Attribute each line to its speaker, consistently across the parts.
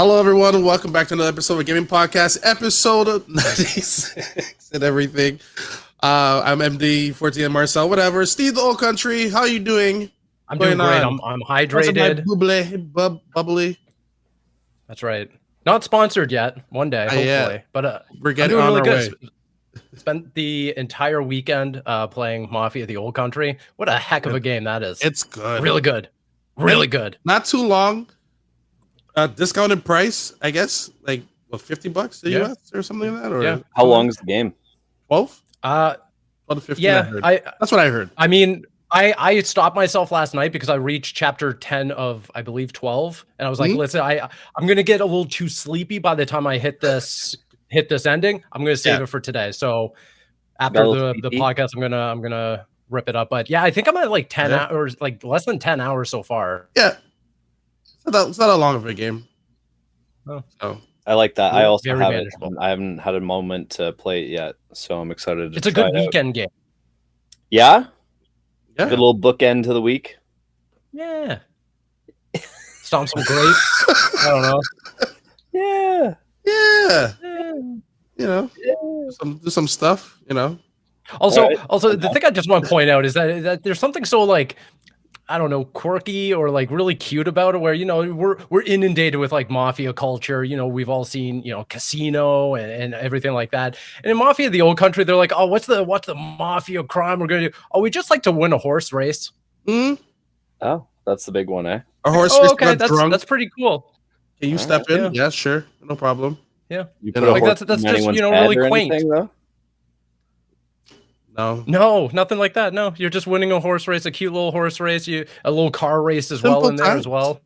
Speaker 1: Hello, everyone, and welcome back to another episode of Gaming Podcast, episode 96 and everything. I'm MD, 14 Marcel, whatever. Steve, the old country, how you doing?
Speaker 2: I'm doing great. I'm hydrated.
Speaker 1: Bubbly.
Speaker 2: That's right. Not sponsored yet. One day, hopefully. But
Speaker 1: we're getting on our way.
Speaker 2: Spent the entire weekend playing Mafia: The Old Country. What a heck of a game that is.
Speaker 1: It's good.
Speaker 2: Really good. Really good.
Speaker 1: Not too long. Discounted price, I guess, like what, $50 the US or something like that. Or
Speaker 3: how long is the game?
Speaker 1: 12?
Speaker 2: 12
Speaker 1: to 15.
Speaker 2: Yeah,
Speaker 1: that's what I heard.
Speaker 2: I mean, I stopped myself last night because I reached chapter 10 of, I believe, 12, and I was like, listen, I'm gonna get a little too sleepy by the time I hit this ending. I'm gonna save it for today. So after the podcast, I'm gonna rip it up. But yeah, I think I'm at like 10 hours, like less than 10 hours so far.
Speaker 1: Yeah. It's not that long of a game.
Speaker 3: Oh. I like that. I also I haven't had a moment to play it yet, so I'm excited.
Speaker 2: It's a good weekend game.
Speaker 3: Yeah? Good little bookend to the week.
Speaker 2: Yeah. Stomp some grapes. I don't know.
Speaker 1: Yeah. You know, do some stuff. You know.
Speaker 2: Also, the thing I just want to point out is that there's something so like, I don't know, quirky or like really cute about it, where, you know, we're inundated with like mafia culture. You know, we've all seen, you know, Casino and everything like that. And in Mafia: The Old Country, they're like, oh, what's the mafia crime we're gonna do? Oh, we just like to win a horse race.
Speaker 3: Oh, that's the big one, eh?
Speaker 1: A horse race.
Speaker 2: Okay, that's pretty cool.
Speaker 1: Can you step in? Yeah, sure, no problem.
Speaker 2: Yeah,
Speaker 3: you know, like that's just, you know, really quaint. Anything,
Speaker 2: No, nothing like that. No, you're just winning a horse race, a cute little horse race. A little car race as well in there as well.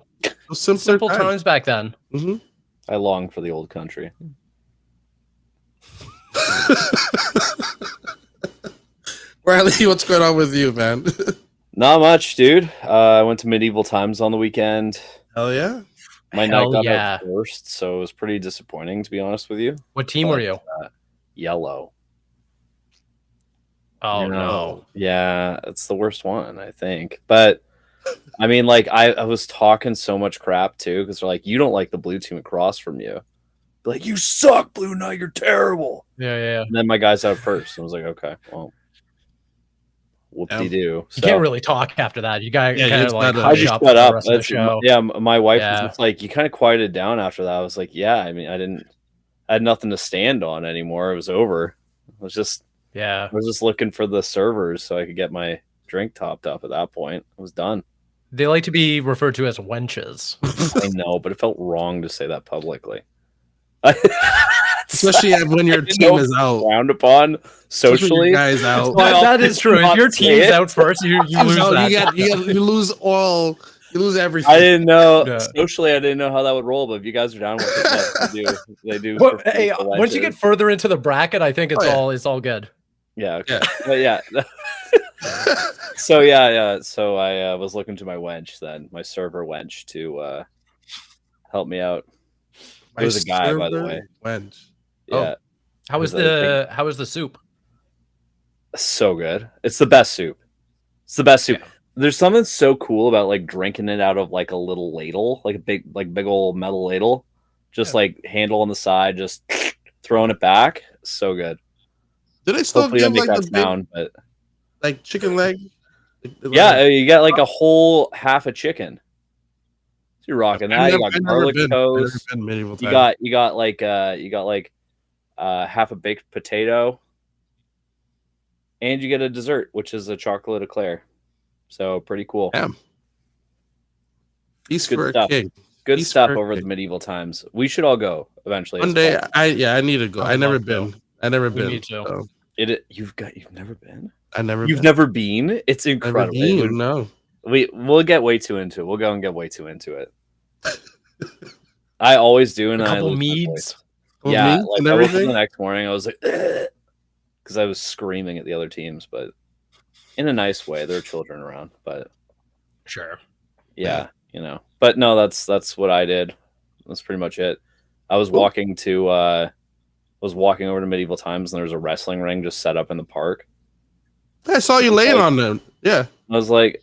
Speaker 2: Simple times back then.
Speaker 3: I long for the old country.
Speaker 1: Riley, what's going on with you, man?
Speaker 3: Not much, dude. I went to Medieval Times on the weekend.
Speaker 1: Hell yeah.
Speaker 3: My night got out first, so it was pretty disappointing, to be honest with you.
Speaker 2: What team were you?
Speaker 3: Yellow.
Speaker 2: Oh, no.
Speaker 3: Yeah, it's the worst one, I think. But, I mean, like, I was talking so much crap, too, because they're like, you don't like the blue team across from you. They're like, you suck, Blue Knight, you're terrible.
Speaker 2: Yeah.
Speaker 3: And then my guy's out first. I was like, okay, well, whoop-de-doo.
Speaker 2: So, you can't really talk after that. You got kind of like,
Speaker 3: I just shut up. Yeah, my wife was just like, you kind of quieted down after that. I was like, yeah, I mean, I had nothing to stand on anymore. It was over. I was just looking for the servers so I could get my drink topped up at that point. I was done.
Speaker 2: They like to be referred to as wenches.
Speaker 3: I know, but it felt wrong to say that publicly.
Speaker 1: Especially when your team is out.
Speaker 3: Frowned upon socially.
Speaker 1: Guys out.
Speaker 2: That is true. If your team's out first, you lose that.
Speaker 1: You lose all. You lose everything.
Speaker 3: I didn't know socially. I didn't know how that would roll. But if you guys are down with it, they do.
Speaker 2: Well, hey, once you get further into the bracket, I think it's all good.
Speaker 3: Yeah. Okay. But yeah. So yeah. So I was looking to my wench then, my server wench, to help me out. It was a guy, by the way.
Speaker 1: Wench.
Speaker 3: Yeah.
Speaker 2: How was the soup?
Speaker 3: So good. It's the best soup. Yeah. There's something so cool about like drinking it out of like a little ladle, like a big old metal ladle, just like handle on the side, just throwing it back. So good.
Speaker 1: Did they still give like the
Speaker 3: sound, but
Speaker 1: like chicken leg?
Speaker 3: Yeah, you got like a whole half a chicken. So you're rocking that. You got garlic toast. You got like half a baked potato, and you get a dessert, which is a chocolate eclair. So pretty cool.
Speaker 1: Damn.
Speaker 3: Good stuff. Good stuff over the Medieval Times. We should all go eventually.
Speaker 1: One day, I need to go. I've never been.
Speaker 2: Me too.
Speaker 3: So. You've never been?
Speaker 1: You've
Speaker 3: never been? It's incredible.
Speaker 1: No.
Speaker 3: We'll get way too into it. We'll go and get way too into it. I always do, and
Speaker 2: a couple meads.
Speaker 3: Yeah, like I woke up the next morning, I was like, because I was screaming at the other teams, but in a nice way. There are children around, but
Speaker 2: sure.
Speaker 3: Yeah, you know. But no, that's what I did. That's pretty much it. I was walking over to Medieval Times, and there was a wrestling ring just set up in the park.
Speaker 1: I saw you laying on them. Yeah.
Speaker 3: I was like,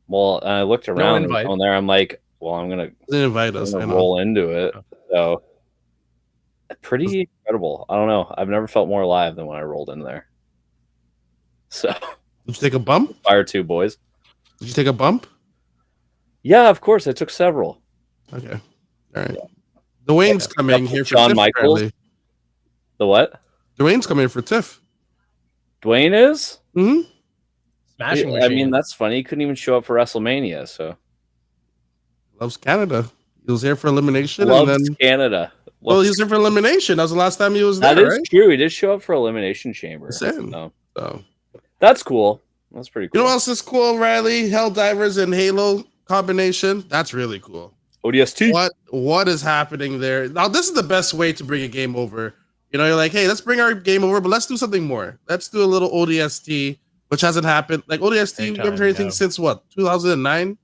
Speaker 3: well, and I looked around on there. I'm like, well, I'm gonna
Speaker 1: invite us.
Speaker 3: Roll into it. So pretty incredible. I don't know. I've never felt more alive than when I rolled in there. So
Speaker 1: did you take a bump?
Speaker 3: Fire 2, boys.
Speaker 1: Did you take a bump?
Speaker 3: Yeah, of course. I took several.
Speaker 1: Okay. All right. Dwayne's coming here for
Speaker 3: Shawn
Speaker 1: TIFF,
Speaker 3: Michaels.
Speaker 1: apparently.
Speaker 3: The what?
Speaker 1: Dwayne's coming for TIFF.
Speaker 3: Dwayne is?
Speaker 1: Mm-hmm.
Speaker 2: Smashing machine.
Speaker 3: I mean, that's funny. He couldn't even show up for WrestleMania, so.
Speaker 1: Loves Canada. He was here for elimination.
Speaker 3: Loves
Speaker 1: and then,
Speaker 3: Canada.
Speaker 1: Well, he was here for elimination. That was the last time he was there,
Speaker 3: That is
Speaker 1: right?
Speaker 3: true. He did show up for Elimination Chamber.
Speaker 1: So.
Speaker 3: That's cool. That's pretty cool.
Speaker 1: You know what else is cool, Riley? Helldivers and Halo combination. That's really cool.
Speaker 3: ODST.
Speaker 1: What is happening there? Now, this is the best way to bring a game over. You know, you're like, hey, let's bring our game over, but let's do something more. Let's do a little ODST, which hasn't happened. Like ODST, we haven't heard anything since what, 2009?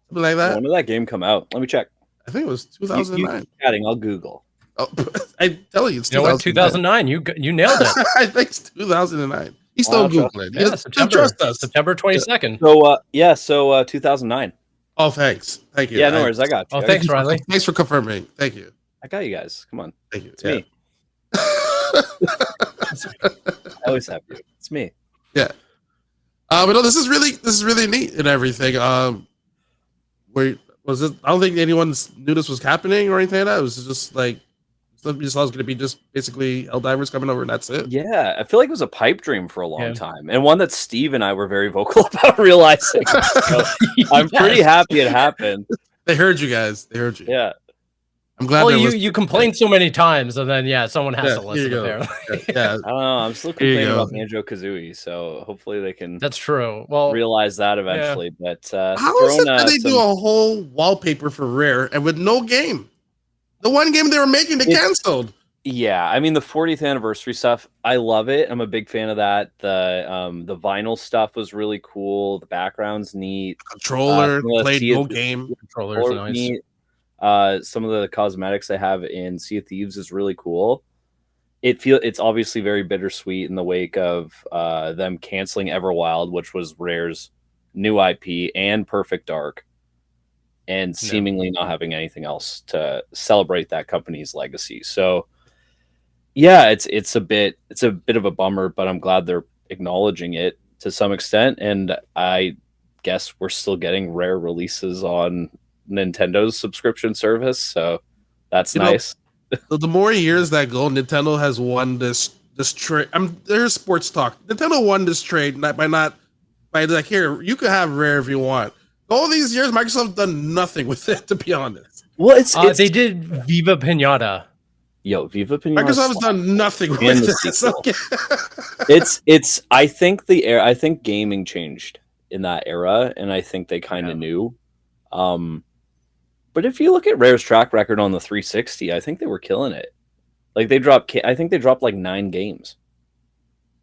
Speaker 1: Something like that.
Speaker 3: When did that game come out? Let me check.
Speaker 1: I think it was 2009.
Speaker 3: You chatting, I'll Google.
Speaker 1: Oh, I tell you, it's
Speaker 2: 2009. You nailed it.
Speaker 1: I think it's 2009. He's still Googling.
Speaker 2: Yeah, trust us. September 22nd.
Speaker 3: So 2009.
Speaker 1: Oh, thanks. Thank you.
Speaker 3: Yeah, no worries. I got you.
Speaker 2: Oh, thanks, Riley.
Speaker 1: Thanks for confirming. Thank you.
Speaker 3: I got you guys. Come on.
Speaker 1: Thank you.
Speaker 3: It's me. I always have you. It's me.
Speaker 1: Yeah. But no, this is really neat and everything. Where was it? I don't think anyone knew this was happening or anything like that. It was just like somebody just thought it was going to be just basically Helldivers coming over and that's it.
Speaker 3: Yeah, I feel like it was a pipe dream for a long time, and one that Steve and I were very vocal about realizing. So I'm pretty happy it happened.
Speaker 1: They heard you guys. They heard you.
Speaker 3: Yeah.
Speaker 1: I'm glad.
Speaker 2: Well, you complained so many times, and then someone has to listen. Apparently,
Speaker 1: yeah.
Speaker 3: I don't know. I'm still complaining about Banjo-Kazooie, so hopefully they can.
Speaker 2: That's true. Well,
Speaker 3: realize that eventually.
Speaker 2: Yeah.
Speaker 3: But
Speaker 1: how is it that they do a whole wallpaper for Rare and with no game? The one game they were making, they canceled.
Speaker 3: Yeah, I mean the 40th anniversary stuff. I love it. I'm a big fan of that. The vinyl stuff was really cool. The background's neat.
Speaker 1: Controller played no game.
Speaker 2: Controller's nice.
Speaker 3: Neat. Some of the cosmetics they have in Sea of Thieves is really cool. It's obviously very bittersweet in the wake of them canceling Everwild, which was Rare's new IP, and Perfect Dark, and seemingly not having anything else to celebrate that company's legacy. So yeah, it's a bit of a bummer, but I'm glad they're acknowledging it to some extent, and I guess we're still getting Rare releases on Nintendo's subscription service, so that's nice.
Speaker 1: The more years that go, Nintendo has won this trade. There's sports talk. Nintendo won this trade by like, here, you can have Rare if you want. All these years, Microsoft done nothing with it, to be honest.
Speaker 3: Well, it's
Speaker 2: they did Viva Pinata.
Speaker 3: Yo, Viva Pinata.
Speaker 1: Microsoft has done nothing with this. Okay.
Speaker 3: It's. I think I think gaming changed in that era, and I think they kind of knew. But if you look at Rare's track record on the 360, I think they were killing it. Like I think they dropped like 9 games,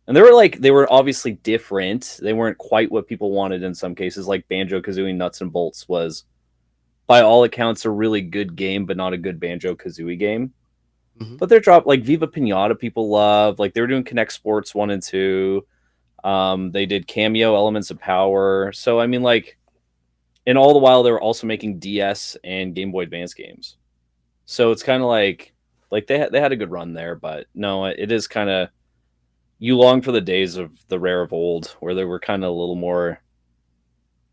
Speaker 3: and they were obviously different. They weren't quite what people wanted in some cases. Like Banjo-Kazooie Nuts and Bolts was, by all accounts, a really good game, but not a good Banjo-Kazooie game. Mm-hmm. But they dropped like Viva Pinata. People love. Like they were doing Connect Sports 1 and 2. They did Cameo Elements of Power. So I mean, like. And all the while, they were also making DS and Game Boy Advance games. So it's kind of like they had a good run there, but no, it is kind of, you long for the days of the Rare of old, where they were kind of a little more.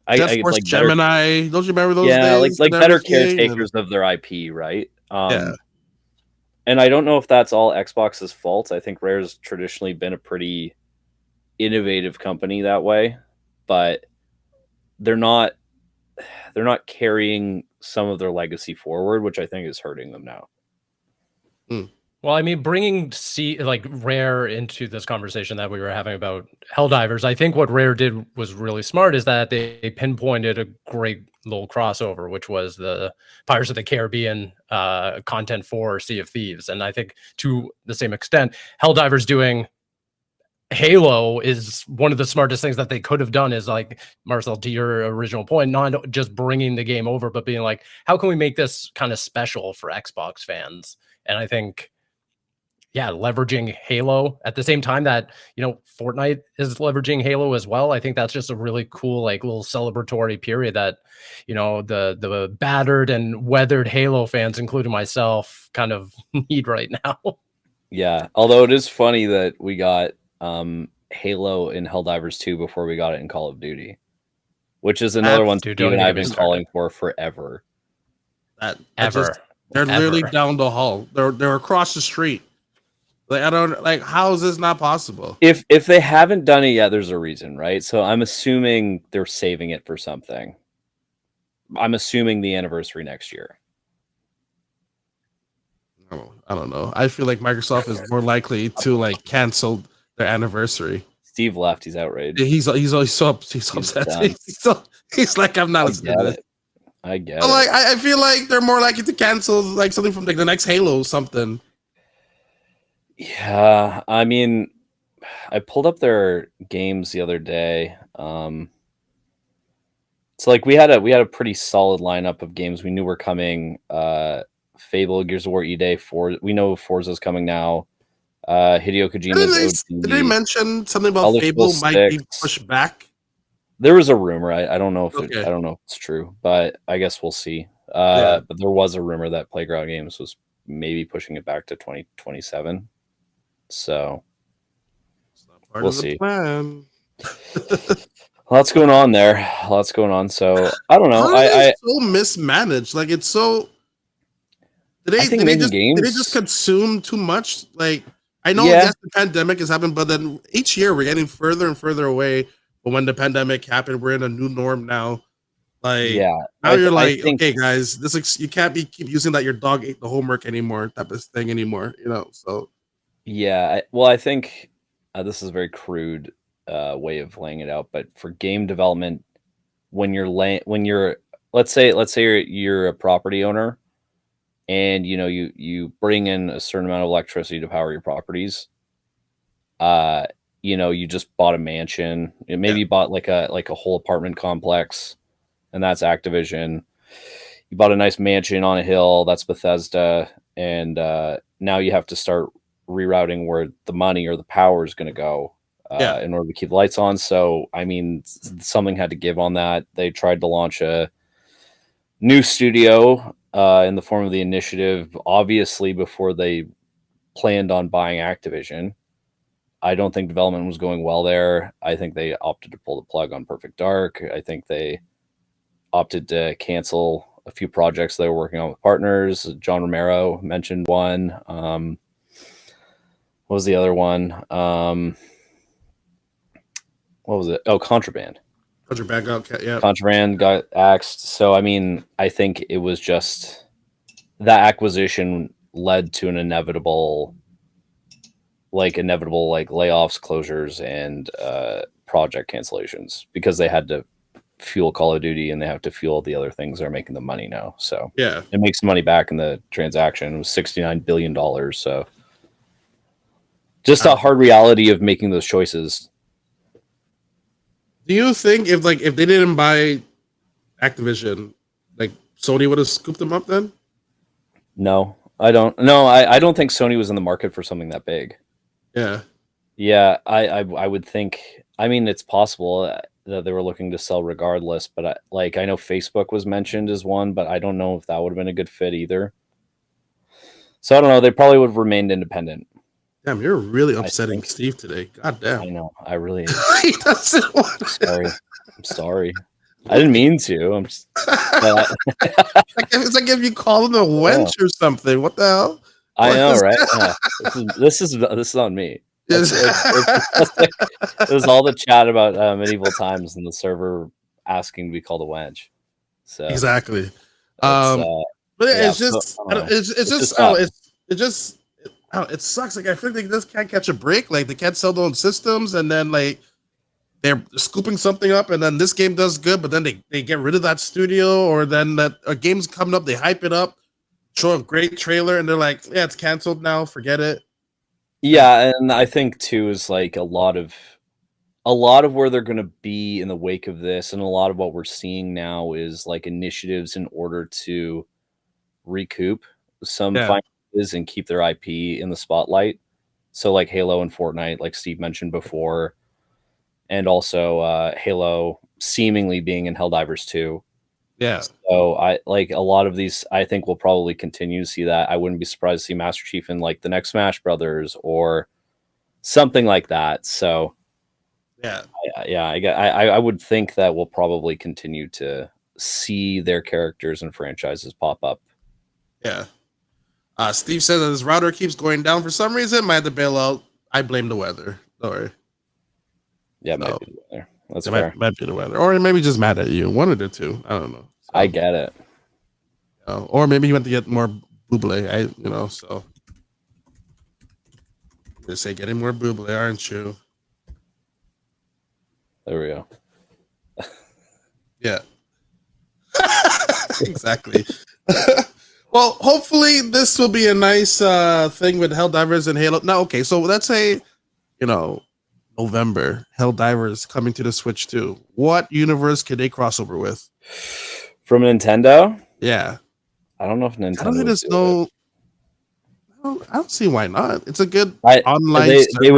Speaker 1: Like Gemini, don't you remember those days?
Speaker 3: Yeah, like better caretakers of their IP, right?
Speaker 1: Yeah.
Speaker 3: And I don't know if that's all Xbox's fault. I think Rare's traditionally been a pretty innovative company that way, but they're not carrying some of their legacy forward, which I think is hurting them now.
Speaker 2: Well, I mean, bringing Rare into this conversation that we were having about Helldivers, I think what Rare did was really smart is that they pinpointed a great little crossover, which was the Pirates of the Caribbean content for Sea of Thieves. And I think to the same extent, Helldivers doing Halo is one of the smartest things that they could have done, is like, Marcel, to your original point, not just bringing the game over, but being like, how can we make this kind of special for Xbox fans? And I think leveraging Halo at the same time that, Fortnite is leveraging Halo as well. I think that's just a really cool, like, little celebratory period that, the battered and weathered Halo fans, including myself, kind of need right now.
Speaker 3: Yeah, although it is funny that we got Halo in Helldivers 2 before we got it in Call of Duty, which is another one Steve and I have been calling for forever.
Speaker 1: They're literally down the hall. They're across the street. Like, I don't, like, how is this not possible?
Speaker 3: If they haven't done it yet, there's a reason, right? So I'm assuming they're saving it for something. I'm assuming the anniversary next year.
Speaker 1: I don't know. I feel like Microsoft is more likely to like cancel their anniversary.
Speaker 3: Steve left. He's outraged.
Speaker 1: He's so upset. He's like, I'm not listening to it.
Speaker 3: I get
Speaker 1: it. Like, I feel like they're more likely to cancel like something from like the next Halo or something.
Speaker 3: Yeah, I mean, I pulled up their games the other day. So like we had a pretty solid lineup of games we knew were coming. Fable, Gears of War, E-Day, we know Forza's coming now. Hideo Kojima's
Speaker 1: did they mention something about Fable might be pushed back?
Speaker 3: There was a rumor. I don't know if I don't know if it's true, but I guess we'll see. But there was a rumor that Playground Games was maybe pushing it back to 2027. So we'll see. Lots going on there. Lots going on. So I don't know.
Speaker 1: I so mismanaged. Like, it's so. Did they just consume too much? Like, I know yes, the pandemic is happening, but then each year we're getting further and further away. But when the pandemic happened, we're in a new norm now. Like, now you're like, okay, guys, you can't keep using that your dog ate the homework anymore, type of thing anymore. So.
Speaker 3: Yeah, I think this is a very crude way of laying it out, but for game development, when you're let's say you're a property owner. And you bring in a certain amount of electricity to power your properties. You just bought a mansion. Maybe you bought like a whole apartment complex, and that's Activision. You bought a nice mansion on a hill, that's Bethesda, and now you have to start rerouting where the money or the power is going to go in order to keep the lights on. So I mean, something had to give on that. They tried to launch a new studio in the form of the Initiative, obviously before they planned on buying Activision. I don't think development was going well there. I think they opted to pull the plug on Perfect Dark. I think they opted to cancel a few projects they were working on with partners. John Romero mentioned one. What was the other one? What was it? Oh, Contraband. Contraband got axed. So, I mean, I think it was just that acquisition led to an inevitable layoffs, closures, and project cancellations because they had to fuel Call of Duty and they have to fuel the other things that are making the money now. So, it makes money back in the transaction. It was $69 billion. So, just a hard reality of making those choices.
Speaker 1: Do you think if they didn't buy Activision, like Sony would have scooped them up then?
Speaker 3: No, I don't. No, I don't think Sony was in the market for something that big. Yeah, I would think. I mean, it's possible that they were looking to sell regardless, but I know Facebook was mentioned as one, but I don't know if that would have been a good fit either. So I don't know. They probably would have remained independent.
Speaker 1: Damn, you're really upsetting Steve today. God damn.
Speaker 3: I know. I really.
Speaker 1: He doesn't want
Speaker 3: to. I'm sorry. I didn't mean to. I'm just.
Speaker 1: It's like if you call him a wench or something. What the hell?
Speaker 3: I know, right? Yeah. This is on me. It was all the chat about medieval times and the server asking to be called a wench. So
Speaker 1: exactly. But it sucks. Like, I feel like they just can't catch a break. Like, they can't sell their own systems, and then like they're scooping something up, and then this game does good, but then they get rid of that studio, or then that a game's coming up, they hype it up, show a great trailer, and they're like, yeah, it's canceled now, forget it.
Speaker 3: Yeah, and I think too is like a lot of where they're going to be in the wake of this, and a lot of what we're seeing now is like initiatives in order to recoup some releases and keep their IP in the spotlight. So like Halo and Fortnite, like Steve mentioned before, and also Halo seemingly being in Helldivers 2.
Speaker 1: Yeah.
Speaker 3: So I like a lot of these. I think we'll probably continue to see that. I wouldn't be surprised to see Master Chief in like the next Smash Brothers or something like that. So
Speaker 1: yeah,
Speaker 3: I would think that we'll probably continue to see their characters and franchises pop up.
Speaker 1: Yeah. Steve says that his router keeps going down for some reason. Might have to bail out. I blame the weather. Don't worry.
Speaker 3: Yeah, it might be the weather. That's fair.
Speaker 1: Might be the weather, or maybe just mad at you. One of the two. I don't know. So,
Speaker 3: I get it.
Speaker 1: Or maybe he went to get more buble. So they say getting more buble, aren't you?
Speaker 3: There we go.
Speaker 1: Yeah. Exactly. Well, hopefully this will be a nice thing with Helldivers and Halo. Now, okay, so let's say, November, Helldivers coming to the Switch too. What universe could they cross over with?
Speaker 3: From Nintendo?
Speaker 1: Yeah.
Speaker 3: I don't know if Nintendo.
Speaker 1: I don't think there's no. I don't see why not. It's a good online.
Speaker 3: They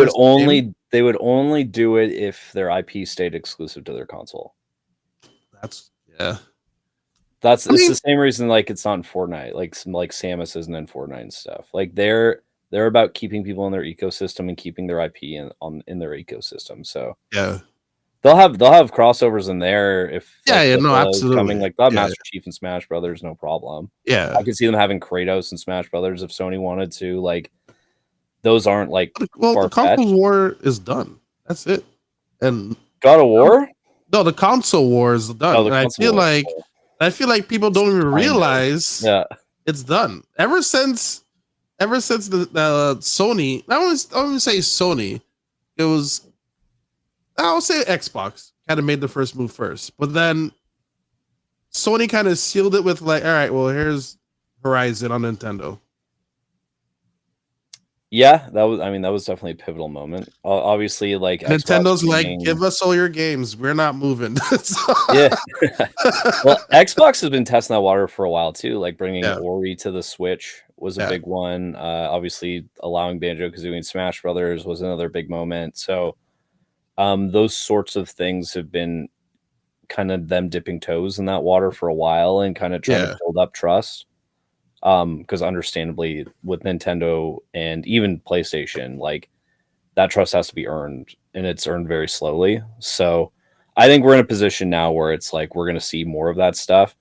Speaker 3: would only do it if their IP stayed exclusive to their console.
Speaker 1: It's
Speaker 3: the same reason like it's not in Fortnite. Like Samus isn't in Fortnite and stuff. Like they're about keeping people in their ecosystem and keeping their IP in their ecosystem. So
Speaker 1: yeah,
Speaker 3: they'll have crossovers in there if
Speaker 1: absolutely
Speaker 3: coming like Master Chief and Smash Brothers, no problem.
Speaker 1: Yeah,
Speaker 3: I could see them having Kratos and Smash Brothers if Sony wanted to. Like those aren't like
Speaker 1: the console war is done. That's it. And
Speaker 3: God of War?
Speaker 1: No, the console war is done. And I feel like people don't even realize it's done. Ever since the Sony, I wouldn't say Sony, it was, I'll say Xbox kind of made the first move first, but then Sony kind of sealed it with like, all right, well, here's Horizon on Nintendo.
Speaker 3: Yeah, that was definitely a pivotal moment. Obviously, like
Speaker 1: Nintendo's like, give us all your games. We're not moving.
Speaker 3: Yeah. Well, Xbox has been testing that water for a while too. Like bringing Ori to the Switch was a big one. Obviously, allowing Banjo-Kazooie and Smash Brothers was another big moment. So, those sorts of things have been kind of them dipping toes in that water for a while and kind of trying to build up trust. Because understandably with Nintendo and even PlayStation, like that trust has to be earned and it's earned very slowly. So I think we're in a position now where it's like, we're going to see more of that stuff.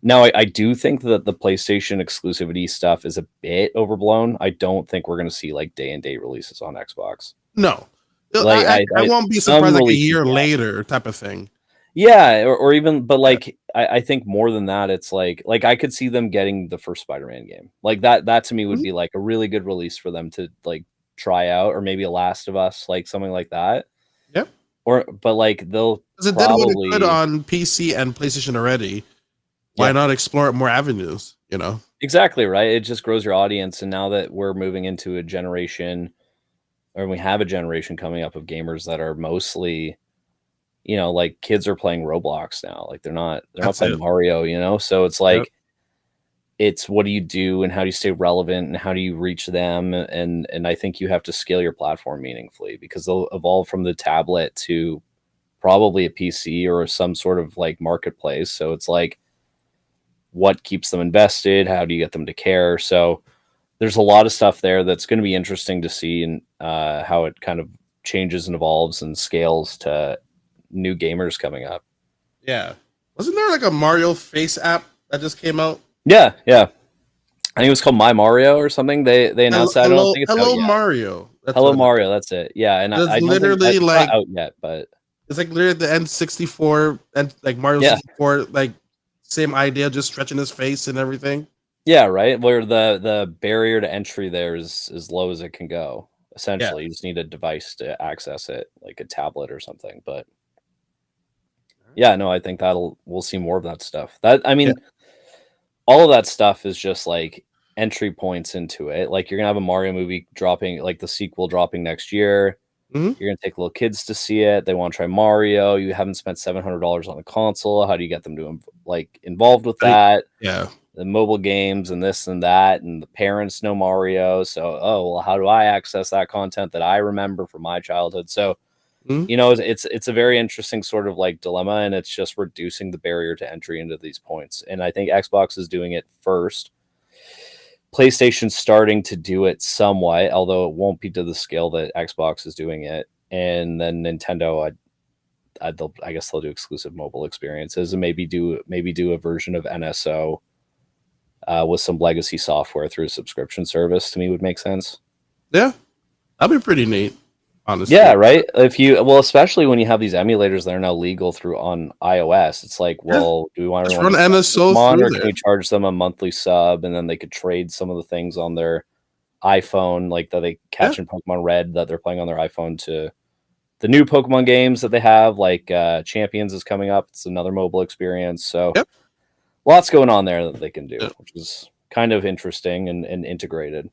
Speaker 3: Now, I do think that the PlayStation exclusivity stuff is a bit overblown. I don't think we're going to see like day and date releases on Xbox.
Speaker 1: No,
Speaker 3: like,
Speaker 1: I won't be surprised like a year later type of thing.
Speaker 3: Yeah, or even, but like I think more than that, it's like I could see them getting the first Spider-Man game. Like that to me would be like a really good release for them to like try out, or maybe a Last of Us, like something like that.
Speaker 1: Yep.
Speaker 3: But like they'll
Speaker 1: because it did what it could on PC and PlayStation already. Why not explore more avenues?
Speaker 3: Exactly right. It just grows your audience, and now that we're moving into a generation, or we have a generation coming up of gamers that are mostly, like kids are playing Roblox now. Like they're not playing Mario, so it's like, it's what do you do and how do you stay relevant and how do you reach them? And I think you have to scale your platform meaningfully, because they'll evolve from the tablet to probably a PC or some sort of like marketplace. So it's like, what keeps them invested? How do you get them to care? So there's a lot of stuff there that's going to be interesting to see, and how it kind of changes and evolves and scales to new gamers coming up.
Speaker 1: Yeah. Wasn't there like a Mario face app that just came out?
Speaker 3: Yeah. I think it was called My Mario or something. They announced that. I don't think it's
Speaker 1: Hello Mario.
Speaker 3: Hello Mario. That's it. Yeah, and I
Speaker 1: literally like
Speaker 3: not out yet, but
Speaker 1: it's like literally the N64 and like Mario 64, like same idea, just stretching his face and everything.
Speaker 3: Yeah, right. Where the barrier to entry there is as low as it can go. Essentially, you just need a device to access it, like a tablet or something. But yeah, no, I think we'll see more of that stuff. All of that stuff is just like entry points into it. Like you're gonna have a Mario movie dropping, like the sequel dropping next year. You're gonna take little kids to see it. They want to try Mario. You haven't spent $700 on a console. How do you get them to like involved with that?
Speaker 1: Yeah.
Speaker 3: the mobile games and this and that, and the parents know Mario. So, oh, well, how do I access that content that I remember from my childhood? So, you know, it's a very interesting sort of like dilemma, and it's just reducing the barrier to entry into these points. And I think Xbox is doing it first. PlayStation's starting to do it somewhat, although it won't be to the scale that Xbox is doing it. And then Nintendo, I guess they'll do exclusive mobile experiences and maybe do a version of NSO with some legacy software through a subscription service. To me, would make sense.
Speaker 1: Yeah, that'd be pretty neat. Honestly.
Speaker 3: Yeah, right. Especially when you have these emulators that are now legal on iOS, it's like, well, do we want to
Speaker 1: run NSO
Speaker 3: through, or can we charge them a monthly sub, and then they could trade some of the things on their iPhone, like that they catch in Pokemon Red that they're playing on their iPhone, to the new Pokemon games that they have, like Champions is coming up. It's another mobile experience, so lots going on there that they can do, which is kind of interesting and integrated.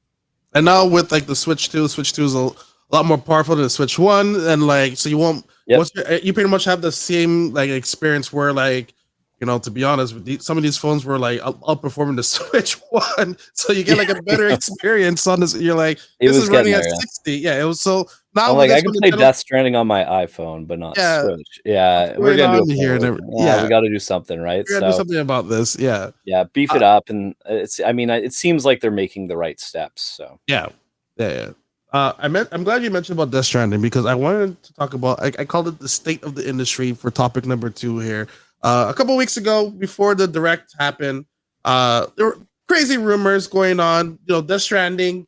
Speaker 1: And now with like the Switch 2 is a lot more powerful than the Switch 1, and like, so you won't you pretty much have the same like experience where, like, you know, to be honest, some of these phones were like outperforming the Switch 1, so you get like a better experience on this. You're like, this is running at 60. It was so now
Speaker 3: I'm like, I can play Death Stranding on my iPhone, but not Switch. We're gonna do here. We got to do something, right?
Speaker 1: We got to do something about this.
Speaker 3: Beef it up, and it seems like they're making the right steps. So
Speaker 1: I'm glad you mentioned about Death Stranding, because I wanted to talk about, I called it the state of the industry for topic number 2 here. A couple weeks ago, before the Direct happened, there were crazy rumors going on. You know, Death Stranding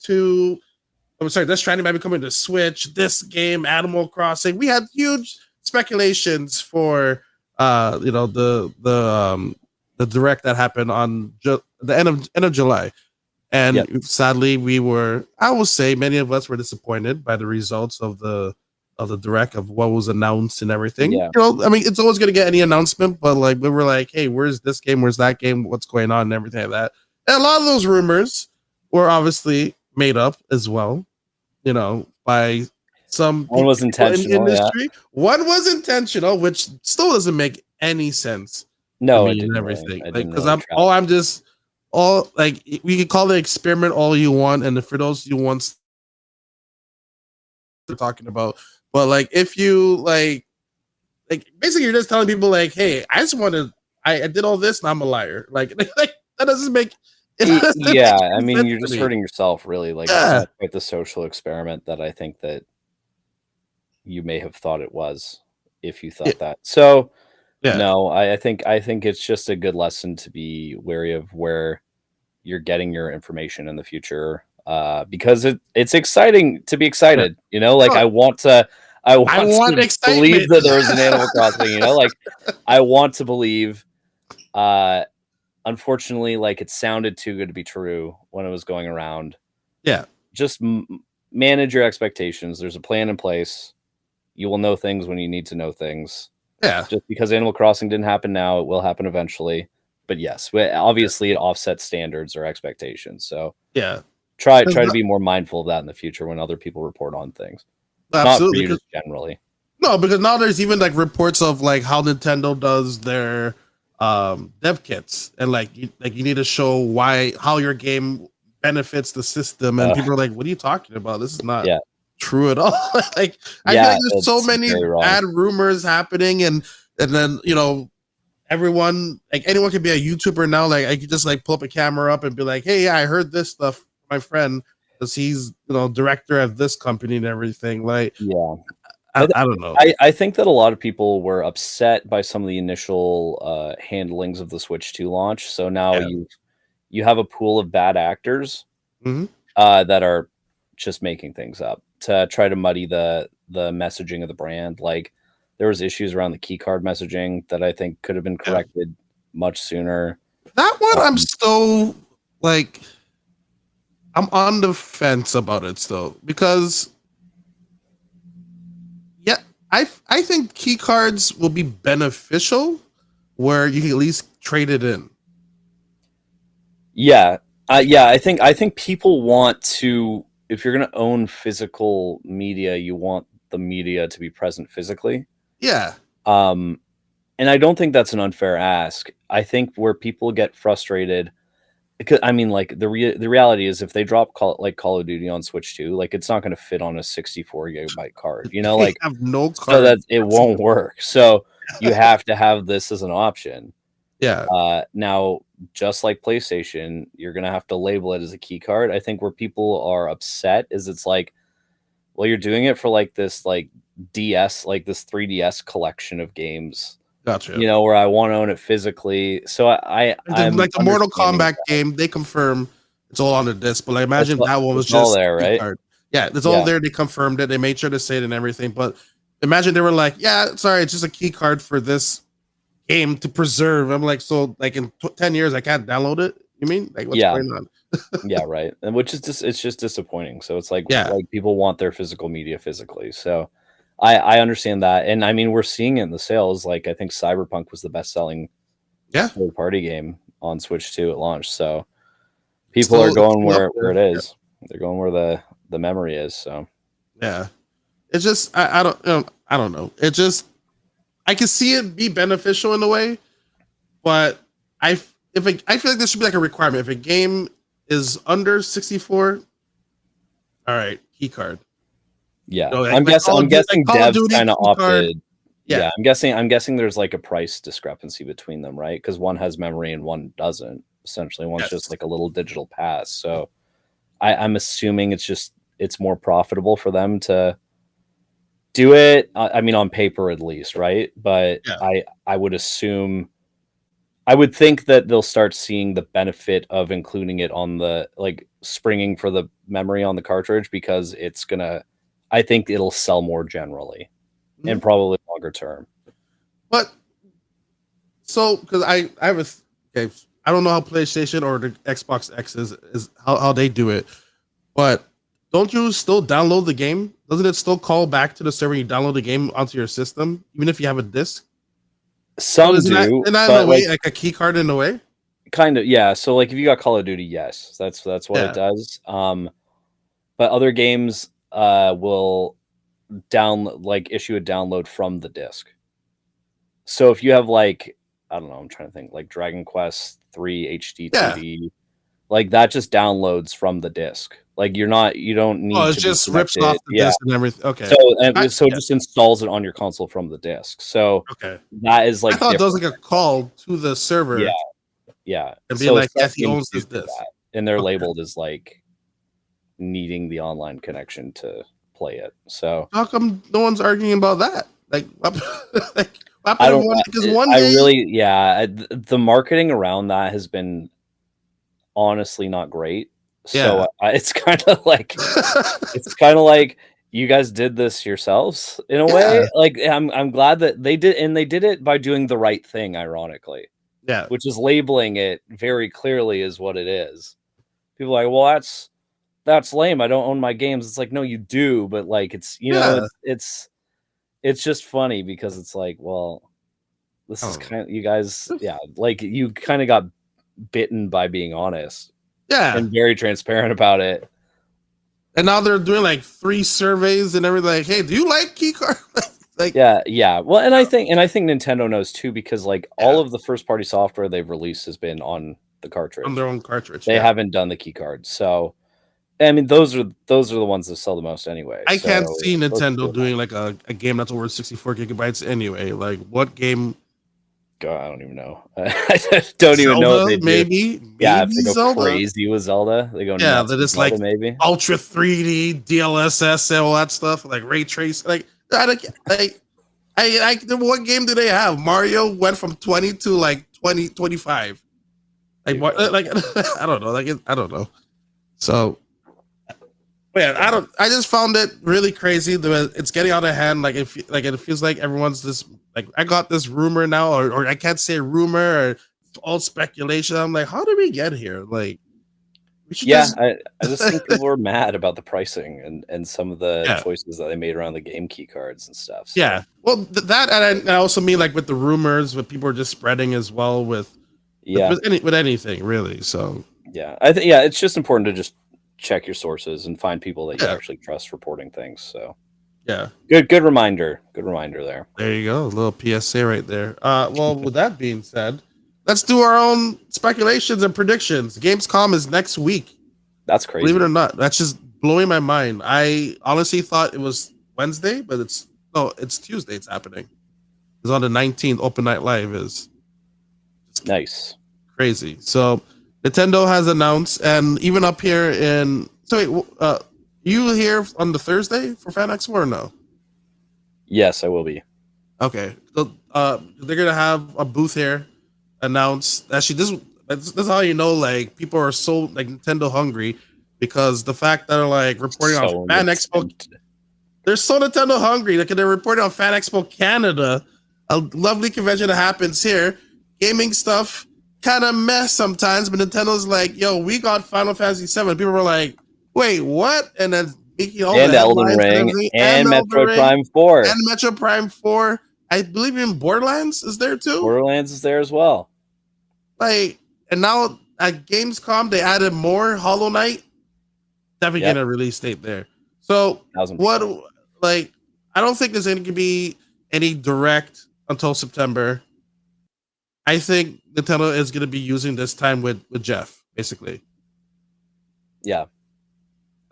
Speaker 1: might be coming to Switch. This game, Animal Crossing. We had huge speculations for the Direct that happened on the end of July. And sadly, I will say many of us were disappointed by the results of the Direct, of what was announced and everything. You know, I mean, it's always going to get any announcement, but like, we were like, hey, where's this game? Where's that game? What's going on? And everything like that. And a lot of those rumors were obviously made up as well, you know, by some
Speaker 3: one was intentional
Speaker 1: in industry. One was intentional, which still doesn't make any sense.
Speaker 3: No,
Speaker 1: it didn't. Everything, like, because we can call it experiment all you want, and for those you want they're talking about, but like, if you like basically you're just telling people like, hey, I did all this and I'm a liar. Like that doesn't make
Speaker 3: I mean, you're just hurting yourself, really. Like, it's not quite the social experiment that I think that you may have thought it was, if you thought that. So no, I think it's just a good lesson to be wary of where you're getting your information in the future, because it's exciting to be excited. You know, like, I want to believe that there was an Animal Crossing. You know, like, I want to believe. Unfortunately, like, it sounded too good to be true when it was going around. Just manage your expectations. There's a plan in place. You will know things when you need to know things. Just because Animal Crossing didn't happen now, it will happen eventually. But yes, obviously it offsets standards or expectations. So try to be more mindful of that in the future when other people report on things.
Speaker 1: Absolutely.
Speaker 3: Not for you, just generally.
Speaker 1: No, because now there's even like reports of like how Nintendo does their dev kits, and like you need to show how your game benefits the system, and people are like, what are you talking about? This is not true at all. Like, I feel like there's so many bad rumors happening, and then, you know, everyone, like, anyone can be a YouTuber now. Like, I could just like pull up a camera up and be like, hey, I heard this stuff from my friend, because he's, you know, director of this company and everything. Like, I don't know.
Speaker 3: I think that a lot of people were upset by some of the initial handlings of the Switch 2 launch. So now you have a pool of bad actors that are just making things up to try to muddy the messaging of the brand. Like, there was issues around the key card messaging that I think could have been corrected much sooner.
Speaker 1: That one, I'm still like, I'm on the fence about it still, because I think key cards will be beneficial where you can at least trade it in.
Speaker 3: I think people want to, if you're going to own physical media, you want the media to be present physically. And I don't think that's an unfair ask. I think where people get frustrated because I mean, like the reality is, if they drop Call of Duty on Switch 2, like it's not going to fit on a 64 gigabyte card, you know, like
Speaker 1: have no card,
Speaker 3: so that it won't work. So you have to have this as an option.
Speaker 1: Yeah.
Speaker 3: Now, just like PlayStation, you're gonna have to label it as a key card. I think where people are upset is it's like, well, you're doing it for like this like DS, like this 3DS collection of games.
Speaker 1: Gotcha.
Speaker 3: You know, where I want to own it physically. So I'm
Speaker 1: like the Mortal Kombat game, they confirm it's all on the disc, but like imagine that one was just
Speaker 3: all there, right?
Speaker 1: Card. Yeah, it's all there. They confirmed it. They made sure to say it and everything. But imagine they were like, yeah, sorry, it's just a key card for this game to preserve. I'm like, so like in 10 years, I can't download it. You mean like what's going on?
Speaker 3: Yeah, right. And which is just it's just disappointing. So it's like like people want their physical media physically. So I understand that, and I mean we're seeing it in the sales. Like I think Cyberpunk was the best-selling third-party game on Switch 2 at launch. So people are going where it is. Yeah. They're going where the memory is. So
Speaker 1: yeah, it's just I don't know. It just I can see it be beneficial in a way, but I feel like this should be like a requirement. If a game is under 64, all right, key card.
Speaker 3: Yeah, you know, I'm guessing devs kind of opted. Yeah, I'm guessing there's like a price discrepancy between them, right? Because one has memory and one doesn't. Essentially, one's just like a little digital pass. So I'm assuming it's more profitable for them to do it. I mean, on paper at least, right? But I would assume. I would think that they'll start seeing the benefit of including it on the like springing for the memory on the cartridge, because it's gonna. I think it'll sell more generally and probably longer term.
Speaker 1: But so because I have I don't know how PlayStation or the Xbox X is how they do it, but don't you still download the game? Doesn't it still call back to the server? You download the game onto your system, even if you have a disc.
Speaker 3: Some do.
Speaker 1: Isn't that in a way like a key card in a way?
Speaker 3: Kind of, yeah. So like if you got Call of Duty, yes, that's what it does. But other games will issue a download from the disc. So if you have like, I don't know, I'm trying to think, like Dragon Quest 3 HD 2D, like that just downloads from the disc. Like you don't need
Speaker 1: it just rips off the disc and everything. Okay.
Speaker 3: So it just installs it on your console from the disc. So that is like
Speaker 1: I thought it was like a call to the server.
Speaker 3: Yeah. Yeah.
Speaker 1: And be like, yes, he owns this disc.
Speaker 3: And they're labeled as like needing the online connection to play it. So
Speaker 1: how come no one's arguing about that? Like,
Speaker 3: I don't because the marketing around that has been honestly not great. So it's kind of like you guys did this yourselves in a way. Like I'm glad that they did, and they did it by doing the right thing, ironically.
Speaker 1: Yeah, which
Speaker 3: is labeling it very clearly as what it is. People are like, well, that's lame. I don't own my games. It's like, no, you do, but like it's it's just funny because it's like, well, this is kind of you guys, like you kind of got bitten by being honest.
Speaker 1: Yeah,
Speaker 3: and very transparent about it.
Speaker 1: And now they're doing like 3 surveys and everything. Like, hey, do you like keycard? Like,
Speaker 3: yeah. Well, and I think Nintendo knows too, because like all of the first party software they've released has been on the cartridge,
Speaker 1: on their own cartridge.
Speaker 3: They haven't done the key cards, so I mean those are the ones that sell the most anyway.
Speaker 1: I can't see Nintendo doing like a game that's over 64 gigabytes anyway. Like, what game?
Speaker 3: God, I don't even know. I don't even know if they do.
Speaker 1: Maybe
Speaker 3: if they go Zelda. Crazy with Zelda, they go nuts
Speaker 1: that is
Speaker 3: Zelda,
Speaker 1: like
Speaker 3: maybe
Speaker 1: ultra 3D DLSS and all that stuff, like ray trace. Like what game do they have? Mario went from 20 to like 25. Like what? Like I don't know. I don't know. So. Yeah, I just found it really crazy. It's getting out of hand. Like it feels like everyone's just like, I got this rumor now, or I can't say rumor, or it's all speculation. I'm like, how did we get here? Like, we should
Speaker 3: I just think people were mad about the pricing and some of the choices that they made around the game key cards and stuff. So.
Speaker 1: Yeah, well, that and I also mean like with the rumors, what people are just spreading as well with anything really. So
Speaker 3: I think it's just important to just check your sources and find people that you actually trust reporting things. So good reminder there.
Speaker 1: There you go, a little PSA right there. Well, with that being said, let's do our own speculations and predictions. Gamescom is next week.
Speaker 3: That's crazy.
Speaker 1: Believe it or not, that's just blowing my mind. I honestly thought it was Wednesday, but it's Tuesday. It's happening. It's on the 19th. Open Night Live is
Speaker 3: nice,
Speaker 1: crazy. So Nintendo has announced, and even up here in you here on the Thursday for Fan Expo or no?
Speaker 3: Yes, I will be.
Speaker 1: Okay, so, they're gonna have a booth here. Announced actually, this is how you know like people are so like Nintendo hungry, because the fact that they're like reporting on Fan Expo, they're so Nintendo hungry. Like they're reporting on Fan Expo Canada, a lovely convention that happens here. Gaming stuff kind of mess sometimes, but Nintendo's like, yo, we got Final Fantasy VII. People were like, wait, what? And then making all
Speaker 3: and
Speaker 1: the
Speaker 3: Elden Ring and Metroid Prime 4
Speaker 1: and Metroid Prime 4. I believe even Borderlands is there too.
Speaker 3: Borderlands is there as well.
Speaker 1: Like, and now at Gamescom they added more Hollow Knight. Definitely getting a release date there. So
Speaker 3: 1000%.
Speaker 1: what? Like, I don't think there's going to be any direct until September. I think Nintendo is going to be using this time with Jeff, basically.
Speaker 3: Yeah.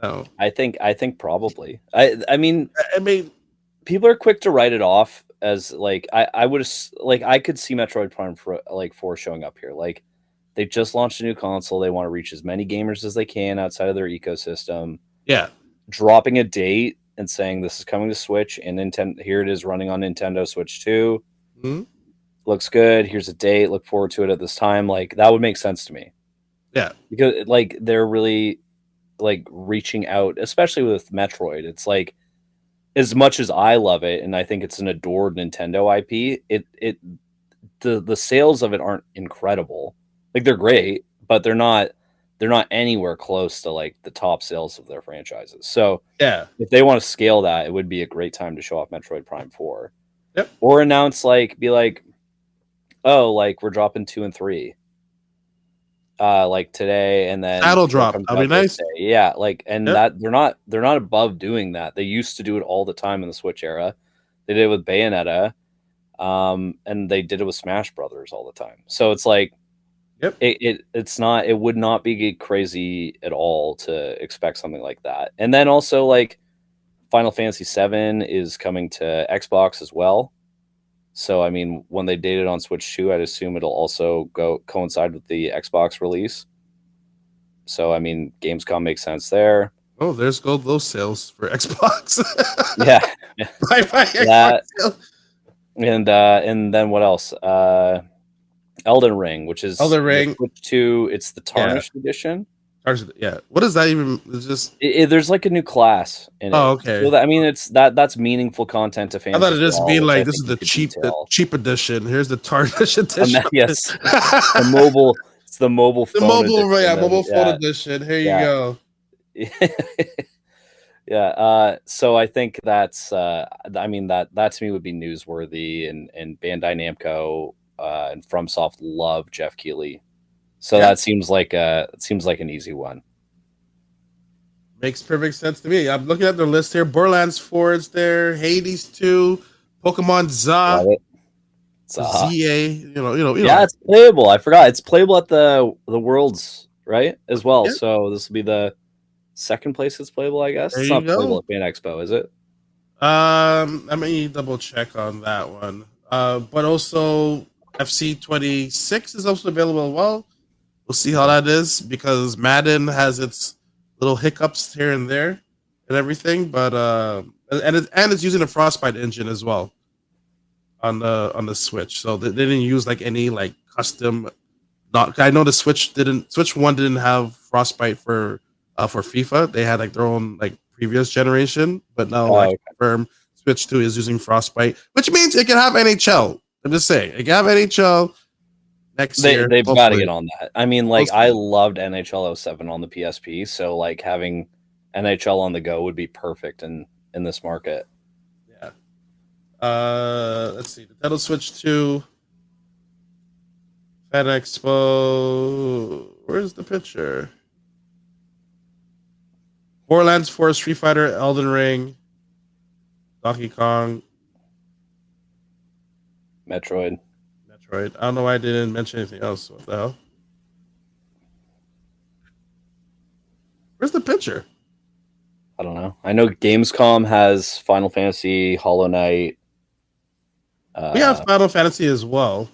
Speaker 1: Oh,
Speaker 3: I think probably. I mean, people are quick to write it off as like I would like I could see Metroid Prime 4 showing up here. Like they just launched a new console, they want to reach as many gamers as they can outside of their ecosystem.
Speaker 1: Yeah,
Speaker 3: dropping a date and saying this is coming to Switch and Nintendo. Here it is running on Nintendo Switch 2.
Speaker 1: Mm-hmm.
Speaker 3: Looks good. Here's a date. Look forward to it at this time. Like that would make sense to me.
Speaker 1: Yeah,
Speaker 3: because like they're really like reaching out, especially with Metroid. It's like as much as I love it and I think it's an adored Nintendo IP, the sales of it aren't incredible. Like they're great, but they're not anywhere close to like the top sales of their franchises. So
Speaker 1: yeah,
Speaker 3: if they want to scale that, it would be a great time to show off Metroid Prime 4.
Speaker 1: Yep.
Speaker 3: Or announce be like, oh, like we're dropping 2 and 3. Like today, and then
Speaker 1: that'll drop. That'll be nice.
Speaker 3: Yeah, like, and that they're not above doing that. They used to do it all the time in the Switch era. They did it with Bayonetta, and they did it with Smash Brothers all the time. So it's like, it would not be crazy at all to expect something like that. And then also like Final Fantasy VII is coming to Xbox as well. So, I mean, when they date it on Switch 2, I'd assume it'll also coincide with the Xbox release. So, I mean, Gamescom makes sense there.
Speaker 1: Oh, there's those sales for Xbox.
Speaker 3: Yeah.
Speaker 1: That.
Speaker 3: And then what else? Elden Ring, which is
Speaker 1: Elden Ring.
Speaker 3: Switch 2. It's the Tarnished edition.
Speaker 1: Yeah. What is that even? It's just
Speaker 3: there's like a new class in it.
Speaker 1: Oh, okay.
Speaker 3: So I mean, it's that's meaningful content to fans.
Speaker 1: I thought it just being like this is the cheap edition. Here's the Tarnished edition.
Speaker 3: Yes, the mobile. It's the mobile phone.
Speaker 1: Mobile phone edition. Here you go.
Speaker 3: Yeah. So I think that's. I mean that to me would be newsworthy, and Bandai Namco and FromSoft love Jeff Keighley. So that seems like an easy one.
Speaker 1: Makes perfect sense to me. I'm looking at their list here. Borderlands 4 is there. Hades 2, Pokemon ZA, ZA. You know.
Speaker 3: Yeah, it's playable. I forgot it's playable at the Worlds, right? As well. Yeah. So this will be the second place it's playable, I guess. It's not playable at Fan Expo, is it?
Speaker 1: Let me double check on that one. But also FC26 is also available as well. We'll see how that is, because Madden has its little hiccups here and there and everything, but and it's using a Frostbite engine as well on the Switch. So they didn't use like any like custom. I know the Switch 1 didn't have Frostbite for FIFA. They had like their own like previous generation, but now confirmed Switch 2 is using Frostbite, which means it can have NHL. I'm just saying it can have NHL. Next year,
Speaker 3: they've got to get on that. I mean, like I loved NHL 07 on the PSP, so like having NHL on the go would be perfect in this market.
Speaker 1: Yeah. Let's see. Nintendo Switch 2, Fan Expo. Where's the picture? Borderlands 4, Street Fighter, Elden Ring, Donkey Kong,
Speaker 3: Metroid.
Speaker 1: Right. I don't know why I didn't mention anything else. What the hell? Where's the picture?
Speaker 3: I don't know. I know Gamescom has Final Fantasy, Hollow Knight.
Speaker 1: We have Final Fantasy as well.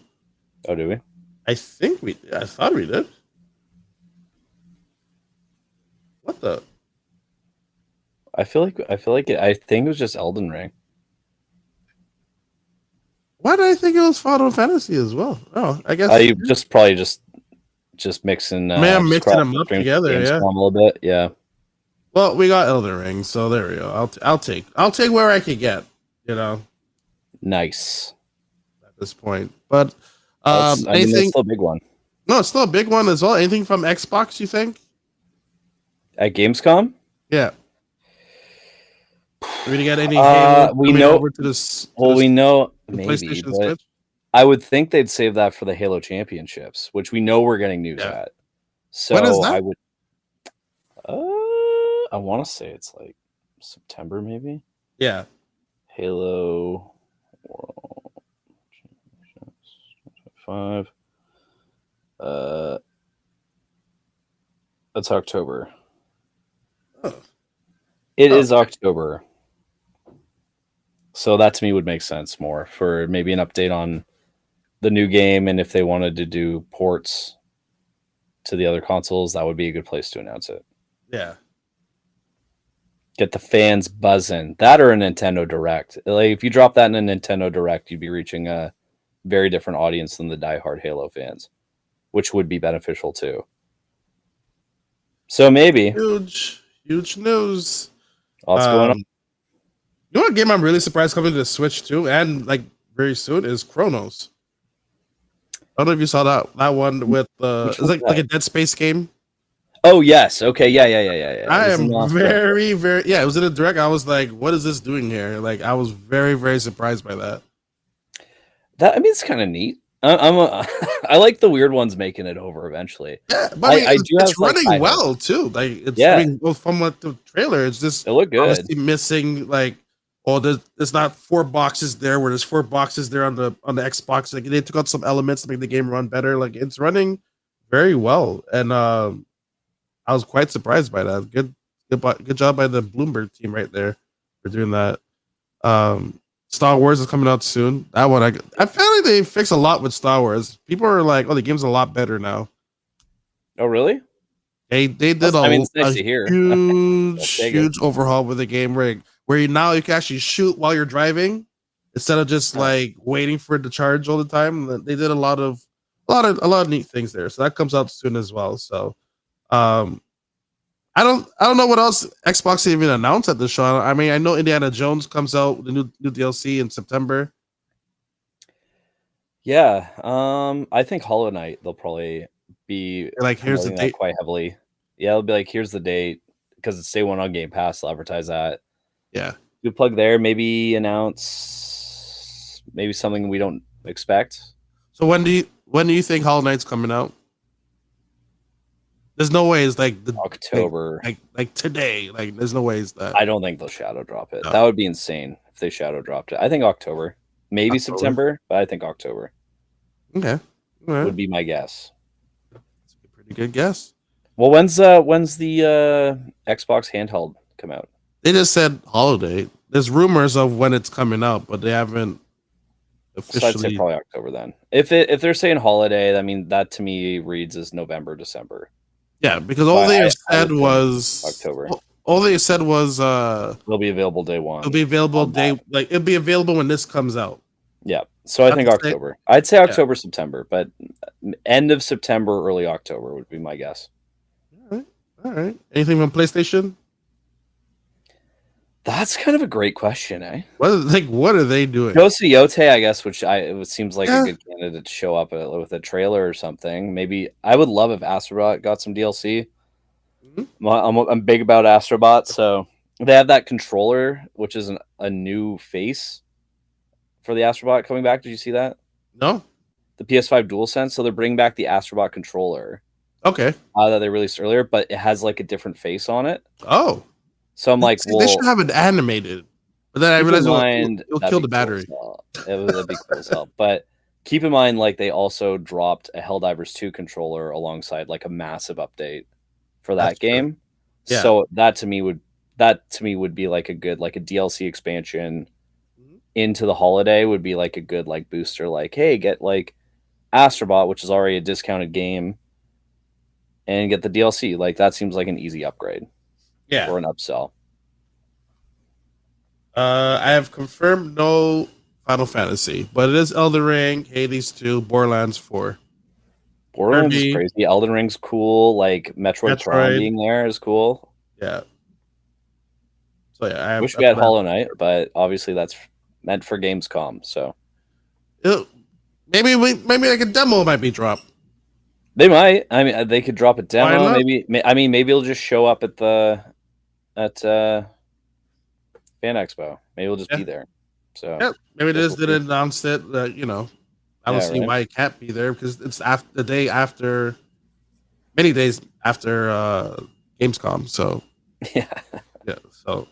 Speaker 3: Oh, do we?
Speaker 1: I think we. I thought we did. What the?
Speaker 3: I think it was just Elden Ring.
Speaker 1: Why did I think it was Final Fantasy as well? Oh, I guess
Speaker 3: you probably just mixing.
Speaker 1: Man, mixing them up together. Yeah,
Speaker 3: a little bit. Yeah.
Speaker 1: Well, we got Elden Ring, so there we go. I'll take where I can get. You know.
Speaker 3: Nice.
Speaker 1: At this point, but
Speaker 3: that's still a big one.
Speaker 1: No, it's still a big one as well. Anything from Xbox? You think?
Speaker 3: At Gamescom?
Speaker 1: Yeah. Are we gonna get any?
Speaker 3: We know.
Speaker 1: Over to this,
Speaker 3: we know maybe.
Speaker 1: PlayStation Switch?
Speaker 3: I would think they'd save that for the Halo Championships, which we know we're getting news at. So
Speaker 1: when is that?
Speaker 3: I would. I want to say it's like September, maybe.
Speaker 1: Yeah.
Speaker 3: Halo World Championships 5. That's October.
Speaker 1: Oh.
Speaker 3: It is October. So that to me would make sense more for maybe an update on the new game, and if they wanted to do ports to the other consoles, that would be a good place to announce it.
Speaker 1: Yeah.
Speaker 3: Get the fans buzzing. That or a Nintendo Direct. Like if you drop that in a Nintendo Direct, you'd be reaching a very different audience than the diehard Halo fans, which would be beneficial too. So maybe
Speaker 1: huge news.
Speaker 3: What's going on?
Speaker 1: You know what game I'm really surprised coming to the Switch too, and like very soon is Chronos. I don't know if you saw that one with it's like a Dead Space game.
Speaker 3: Oh yes, okay, yeah.
Speaker 1: I am very it was in a Direct. I was like, what is this doing here? Like I was very, very surprised by that.
Speaker 3: It's kind of neat. I like the weird ones making it over eventually.
Speaker 1: Yeah, but it's running well too. Like it's running well from what the trailer. It's just
Speaker 3: it looked good.
Speaker 1: Missing like there's not 4 boxes there where there's 4 boxes there on the Xbox. Like they took out some elements to make the game run better. Like it's running very well, and I was quite surprised by that. Good job by the Bloomberg team right there for doing that. Star Wars is coming out soon. That one I feel like they fix a lot with Star Wars. People are like, "Oh, the game's a lot better now."
Speaker 3: Oh, really?
Speaker 1: They did
Speaker 3: it's nice to hear.
Speaker 1: huge overhaul with the game where now you can actually shoot while you're driving instead of just like waiting for it to charge all the time. They did a lot of neat things there. So that comes out soon as well. So I don't know what else Xbox even announced at the show. I mean, I know Indiana Jones comes out the new DLC in September.
Speaker 3: Yeah, I think Hollow Knight they'll probably be
Speaker 1: like here's the date
Speaker 3: quite heavily. Yeah, it'll be like here's the date because it's day one on Game Pass. They'll advertise that.
Speaker 1: Yeah,
Speaker 3: you plug there. Maybe announce something we don't expect.
Speaker 1: So when do you think Hollow Knight's coming out? There's no way it's like the
Speaker 3: October,
Speaker 1: like today. Like there's no way it's that.
Speaker 3: I don't think they'll shadow drop it. No. That would be insane if they shadow dropped it. I think October, maybe September, but I think October.
Speaker 1: Okay, right.
Speaker 3: Would be my guess.
Speaker 1: That's a pretty good guess.
Speaker 3: Well, when's the Xbox handheld come out?
Speaker 1: They just said holiday. There's rumors of when it's coming out, but they haven't officially.
Speaker 3: So I'd say probably October then. If they're saying holiday, I mean that to me reads as November, December.
Speaker 1: Yeah, because all they said was
Speaker 3: October.
Speaker 1: All they said was
Speaker 3: it'll be available day one.
Speaker 1: It'll be available it'll be available when this comes out.
Speaker 3: Yeah. So I think October. I'd say October, September, but end of September, early October would be my guess.
Speaker 1: All right. Anything from PlayStation?
Speaker 3: That's kind of a great question, eh?
Speaker 1: What are they doing?
Speaker 3: Ghost of Yote, I guess, it seems like a good candidate to show up with a trailer or something. Maybe I would love if Astrobot got some DLC. Mm-hmm. I'm big about Astrobot, so they have that controller, which is a new face for the Astrobot coming back. Did you see that?
Speaker 1: No.
Speaker 3: The PS5 DualSense, so they're bringing back the Astrobot controller.
Speaker 1: Okay.
Speaker 3: That they released earlier, but it has like a different face on it.
Speaker 1: Oh.
Speaker 3: So I'm like,
Speaker 1: they should have it animated. But then I realized it'll kill the battery.
Speaker 3: That'd be cool as hell. But keep in mind, like they also dropped a Helldivers 2 controller alongside like a massive update for that game. Yeah. So that to me would be like a good, like a DLC expansion into the holiday would be like a good like booster. Like, hey, get like Astrobot, which is already a discounted game, and get the DLC. Like that seems like an easy upgrade.
Speaker 1: Yeah.
Speaker 3: Or an upsell.
Speaker 1: I have confirmed no Final Fantasy, but it is Elden Ring, Hades 2, Borderlands 4.
Speaker 3: Borderlands is crazy. Elden Ring's cool. Like Metroid Prime being there is cool.
Speaker 1: Yeah. So yeah, I
Speaker 3: wish we had Hollow Knight, but obviously that's meant for Gamescom. So
Speaker 1: maybe like a demo might be dropped.
Speaker 3: They might. I mean, they could drop a demo. Maybe. I mean, maybe it'll just show up at Fan Expo. Maybe it'll just be there. So
Speaker 1: yeah, maybe they just didn't announce it. You know, I don't see why it can't be there because it's the day after, many days after Gamescom. So yeah. So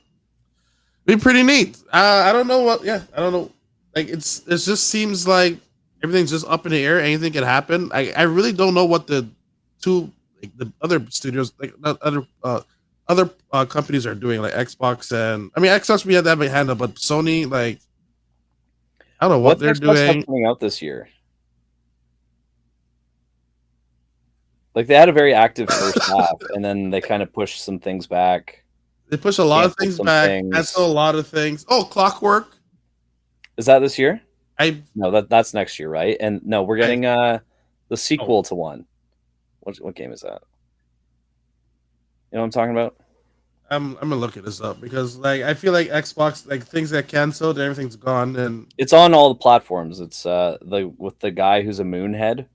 Speaker 1: it'd be pretty neat. I don't know what. Yeah, I don't know. Like it just seems like everything's just up in the air. Anything can happen. I really don't know what the other studios, like other companies are doing, like Xbox and Xbox we had to have a handle, but Sony, like I don't know what they're doing.
Speaker 3: Coming out this year, like they had a very active first half, and then they kind of pushed some things back.
Speaker 1: They push a lot of things back. Cancel a lot of things. Oh, Clockwork.
Speaker 3: Is that this year? No, that's next year, right? And no, we're getting the sequel to one. What game is that? You know what I'm talking about?
Speaker 1: I'm gonna look this up because like I feel like Xbox, like things get canceled, everything's gone, and
Speaker 3: it's on all the platforms. It's with the guy who's a moonhead.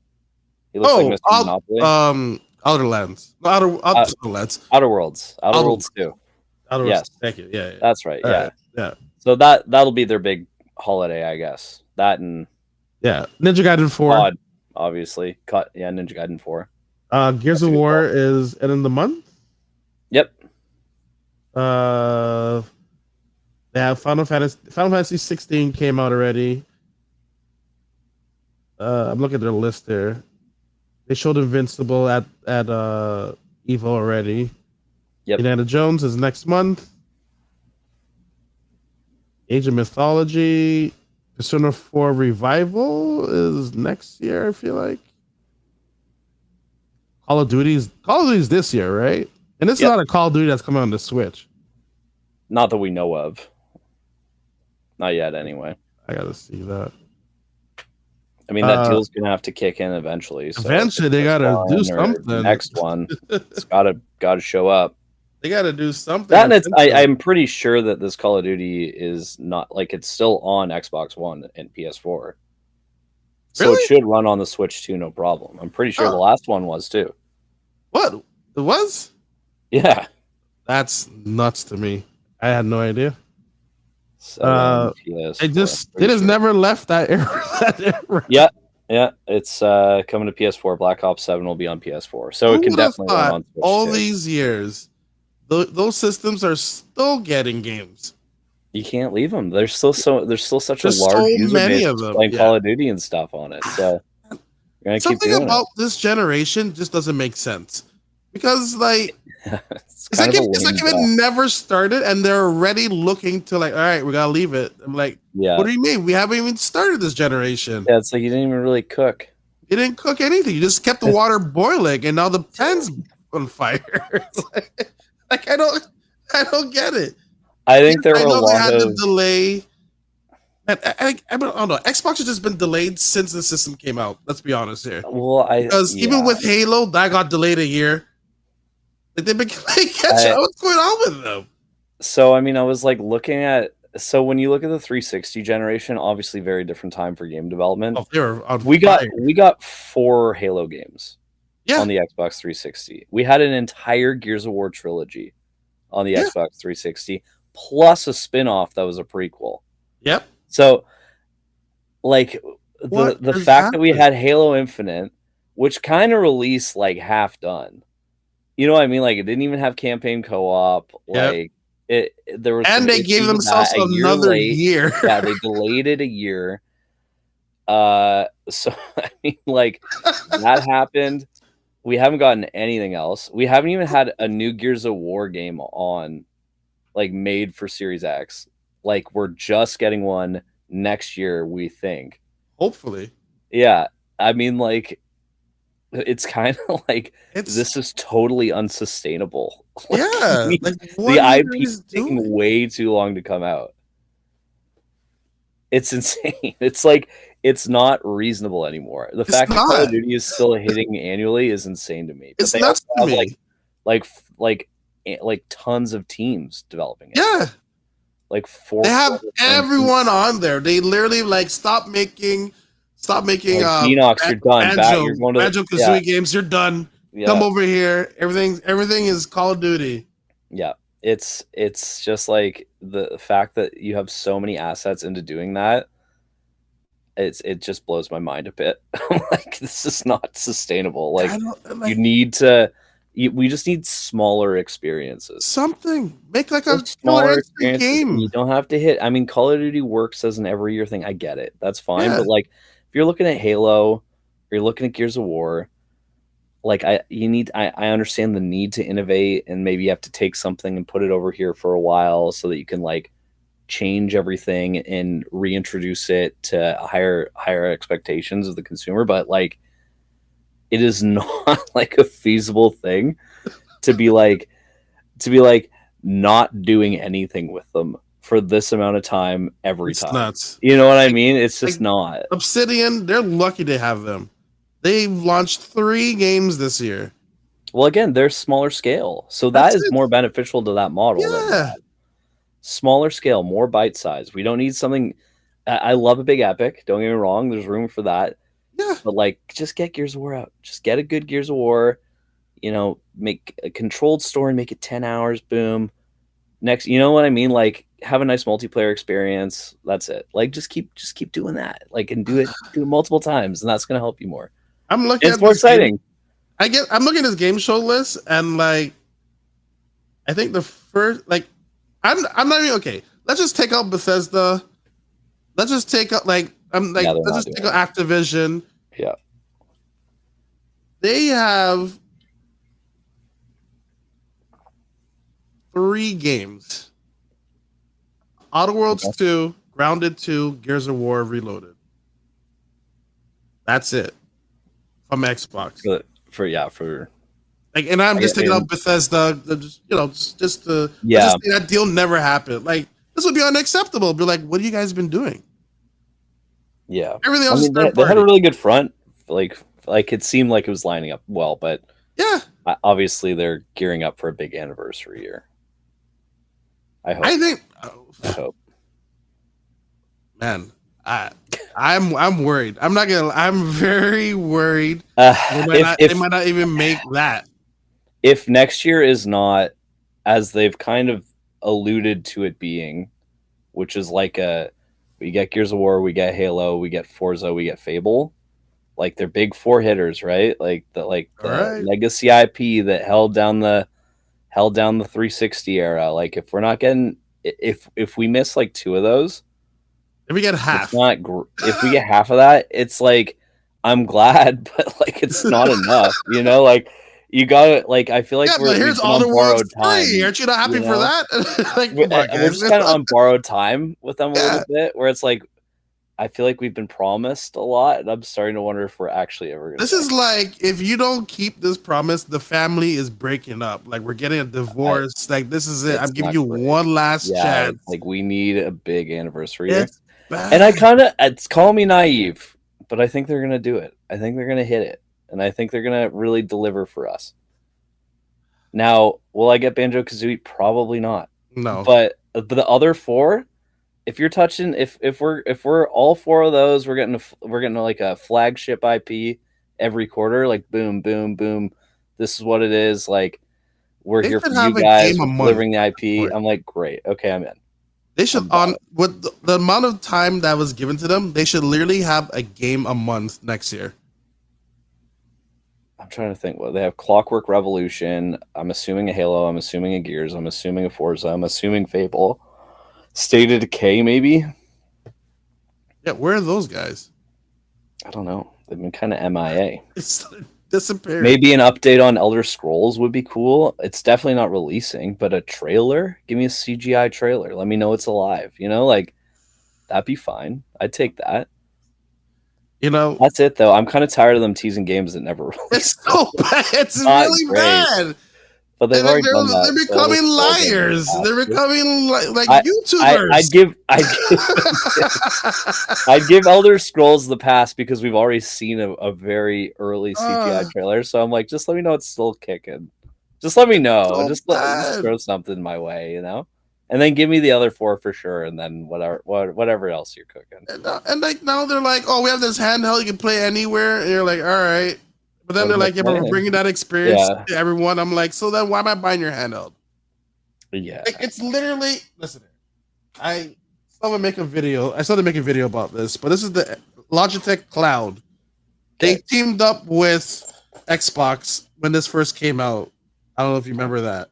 Speaker 3: He looks like Mr. Monopoly.
Speaker 1: Outer Lands. Outer Worlds.
Speaker 3: Outer Worlds 2.
Speaker 1: Outer Worlds. Thank you. Yeah.
Speaker 3: That's right. Yeah.
Speaker 1: Yeah.
Speaker 3: So that'll be their big holiday, I guess. That and
Speaker 1: Ninja Gaiden 4.
Speaker 3: COD, obviously. Ninja Gaiden 4.
Speaker 1: Gears of War is in the month.
Speaker 3: Yep.
Speaker 1: Final Fantasy 16 came out already. I'm looking at their list there. They showed Invincible at Evo already.
Speaker 3: Yep.
Speaker 1: Indiana Jones is next month. Age of Mythology, Persona 4 Revival is next year, I feel like. Call of Duty's this year, right? And this is not a Call of Duty that's coming on the Switch.
Speaker 3: Not that we know of. Not yet, anyway.
Speaker 1: I gotta see that.
Speaker 3: I mean, that deal's gonna have to kick in eventually. So
Speaker 1: eventually, they gotta do something.
Speaker 3: The next one, it's gotta show up.
Speaker 1: They gotta do something.
Speaker 3: That and I'm pretty sure that this Call of Duty is not like it's still on Xbox One and PS4. So
Speaker 1: really?
Speaker 3: It should run on the Switch too, no problem. I'm pretty sure the last one was too.
Speaker 1: What? It was?
Speaker 3: Yeah.
Speaker 1: That's nuts to me. I had no idea. It has never left that era.
Speaker 3: Yeah. It's coming to PS4. Black Ops 7 will be on PS4. So it can definitely run on Switch
Speaker 1: all these years. Those systems are still getting games.
Speaker 3: You can't leave them. There's still such a large user base of them playing Call of Duty and stuff on it. So you're gonna keep doing
Speaker 1: about this generation just doesn't make sense because like it's like if it never started and they're already looking to like, all right, we gotta leave it. I'm like, what do you mean? We haven't even started this generation.
Speaker 3: Yeah, it's like you didn't even really cook.
Speaker 1: You didn't cook anything. You just kept the water boiling, and now the pan's on fire. Like I don't get it.
Speaker 3: I think there were a lot
Speaker 1: of delay. I don't know. Xbox has just been delayed since the system came out. Let's be honest here.
Speaker 3: Well,
Speaker 1: because even with Halo, that got delayed a year. Like they've been catching up. What's going on with them?
Speaker 3: So I mean, I was like looking at. So when you look at the 360 generation, obviously very different time for game development.
Speaker 1: Oh,
Speaker 3: we got 4 Halo games. On the Xbox 360. We had an entire Gears of War trilogy on the Xbox 360, plus a spin-off that was a prequel.
Speaker 1: Yep.
Speaker 3: So, like, the fact that we had Halo Infinite, which kind of released, like, half done. You know what I mean? Like, it didn't even have campaign co-op. Like, there was...
Speaker 1: And they gave themselves another year.
Speaker 3: Yeah, they delayed it a year. So I mean, like that happened. We haven't gotten anything else. We haven't even had a new Gears of War game on, like, made for Series X. Like, we're just getting one next year, we think.
Speaker 1: Hopefully.
Speaker 3: Yeah. I mean, like, it's kind of like this is totally unsustainable.
Speaker 1: Yeah.
Speaker 3: Like, the IP is taking way too long to come out. It's insane. It's like, it's not reasonable anymore. The fact that Call of Duty is still hitting annually is insane to me. But
Speaker 1: it's nuts to me.
Speaker 3: Like tons of teams developing it.
Speaker 1: Yeah.
Speaker 3: Like 4.
Speaker 1: They have everyone on there. They literally like stop making
Speaker 3: Enox, you're done. You're going to
Speaker 1: Banjo-Kazooie games, you're done. Yeah. Come over here. Everything is Call of Duty.
Speaker 3: Yeah. It's just like the fact that you have so many assets into doing that. It just blows my mind a bit. Like, this is not sustainable. Like, you need to. We just need smaller experiences.
Speaker 1: Something make like a smaller game.
Speaker 3: You don't have to hit. I mean, Call of Duty works as an every year thing. I get it. That's fine. Yeah. But like, if you're looking at Halo, or you're looking at Gears of War, like I understand the need to innovate, and maybe you have to take something and put it over here for a while so that you can like change everything and reintroduce it to higher expectations of the consumer. But like, it is not like a feasible thing to be like not doing anything with them for this amount of time every time.
Speaker 1: Nuts.
Speaker 3: You know what I mean? It's just not.
Speaker 1: Obsidian, they're lucky to have them. They've launched 3 games this year.
Speaker 3: Well, again, they're smaller scale, so that is more beneficial to that model.
Speaker 1: Yeah.
Speaker 3: Smaller scale, more bite size. We don't need something. I love a big epic. Don't get me wrong. There's room for that.
Speaker 1: Yeah.
Speaker 3: But like, just get Gears of War out. Just get a good Gears of War. You know, make a controlled story, make it 10 hours. Boom. Next, you know what I mean? Like, have a nice multiplayer experience. That's it. Like, just keep doing that. Like, and do it multiple times, and that's gonna help you more.
Speaker 1: I'm looking.
Speaker 3: It's more exciting.
Speaker 1: I'm looking at this game show list, and like, I think the first, like, I'm not even okay. Let's just take out Bethesda. Let's just take out let's just take out Activision.
Speaker 3: Yeah.
Speaker 1: They have 3 games: Outer Worlds 2, Grounded 2, Gears of War Reloaded. That's it from Xbox.
Speaker 3: For
Speaker 1: like, and I'm just taking out Bethesda. Just that deal never happened. Like, this would be unacceptable. Be like, what have you guys been doing?
Speaker 3: Yeah,
Speaker 1: everything else.
Speaker 3: They had a really good front. Like it seemed like it was lining up well, but
Speaker 1: yeah,
Speaker 3: obviously they're gearing up for a big anniversary year. I hope. Man, I'm worried. I'm very worried. They might not even make that. If next year is not as they've kind of alluded to it being, which is like we get Gears of War, we get Halo, we get Forza, we get Fable. Like, they're big 4 hitters, right? Like the legacy IP that held down the 360 era. Like, if we're not getting, if we miss like 2 of those,
Speaker 1: if we get half,
Speaker 3: if we get half of that, it's like, I'm glad, but like, it's not enough. You know, like, you gotta, like, I feel like
Speaker 1: here's all the borrowed time. Aren't you not happy for that? Like,
Speaker 3: we're just kind of on borrowed time with them a little bit, where it's like, I feel like we've been promised a lot, and I'm starting to wonder if we're actually ever going to.
Speaker 1: This is like, if you don't keep this promise, the family is breaking up. Like, we're getting a divorce. Like, this is it. I'm giving you one last chance.
Speaker 3: Like, we need a big anniversary year. And it's calling me naive, but I think they're going to do it. I think they're going to hit it. And I think they're going to really deliver for us. Now, will I get Banjo-Kazooie? Probably not.
Speaker 1: No.
Speaker 3: But the other 4, if you're touching, if we're all 4 of those, we're getting like a flagship IP every quarter. Like, boom, boom, boom. This is what it is. Like, we're here for you guys. We're delivering the IP. I'm like, great. Okay, I'm in.
Speaker 1: They should, with the amount of time that was given to them, they should literally have a game a month next year.
Speaker 3: I'm trying to think. Well, they have Clockwork Revolution. I'm assuming a Halo. I'm assuming a Gears. I'm assuming a Forza. I'm assuming Fable. State of Decay, maybe.
Speaker 1: Yeah, where are those guys?
Speaker 3: I don't know. They've been kind of MIA.
Speaker 1: It's disappeared.
Speaker 3: Maybe an update on Elder Scrolls would be cool. It's definitely not releasing, but a trailer? Give me a CGI trailer. Let me know it's alive. You know, like, that'd be fine. I'd take that.
Speaker 1: You know,
Speaker 3: that's it though. I'm kind of tired of them teasing games that never release.
Speaker 1: It's so bad. It's really great. Bad.
Speaker 3: But they've already done that.
Speaker 1: They're becoming liars. They're becoming like YouTubers.
Speaker 3: I'd give Elder Scrolls the pass because we've already seen a very early CGI trailer. So I'm like, just let me know it's still kicking. Just let me know.
Speaker 1: So
Speaker 3: just throw something my way, you know. And then give me the other 4 for sure, and then whatever else you're cooking.
Speaker 1: And like now they're like, oh, we have this handheld you can play anywhere, and you're like, all right. But then they're like, yeah, but we're bringing that experience to everyone. I'm like, so then why am I buying your handheld?
Speaker 3: Yeah,
Speaker 1: like, it's literally. Listen, I still make a video. I started making a video about this, but this is the Logitech Cloud. They teamed up with Xbox when this first came out. I don't know if you remember that.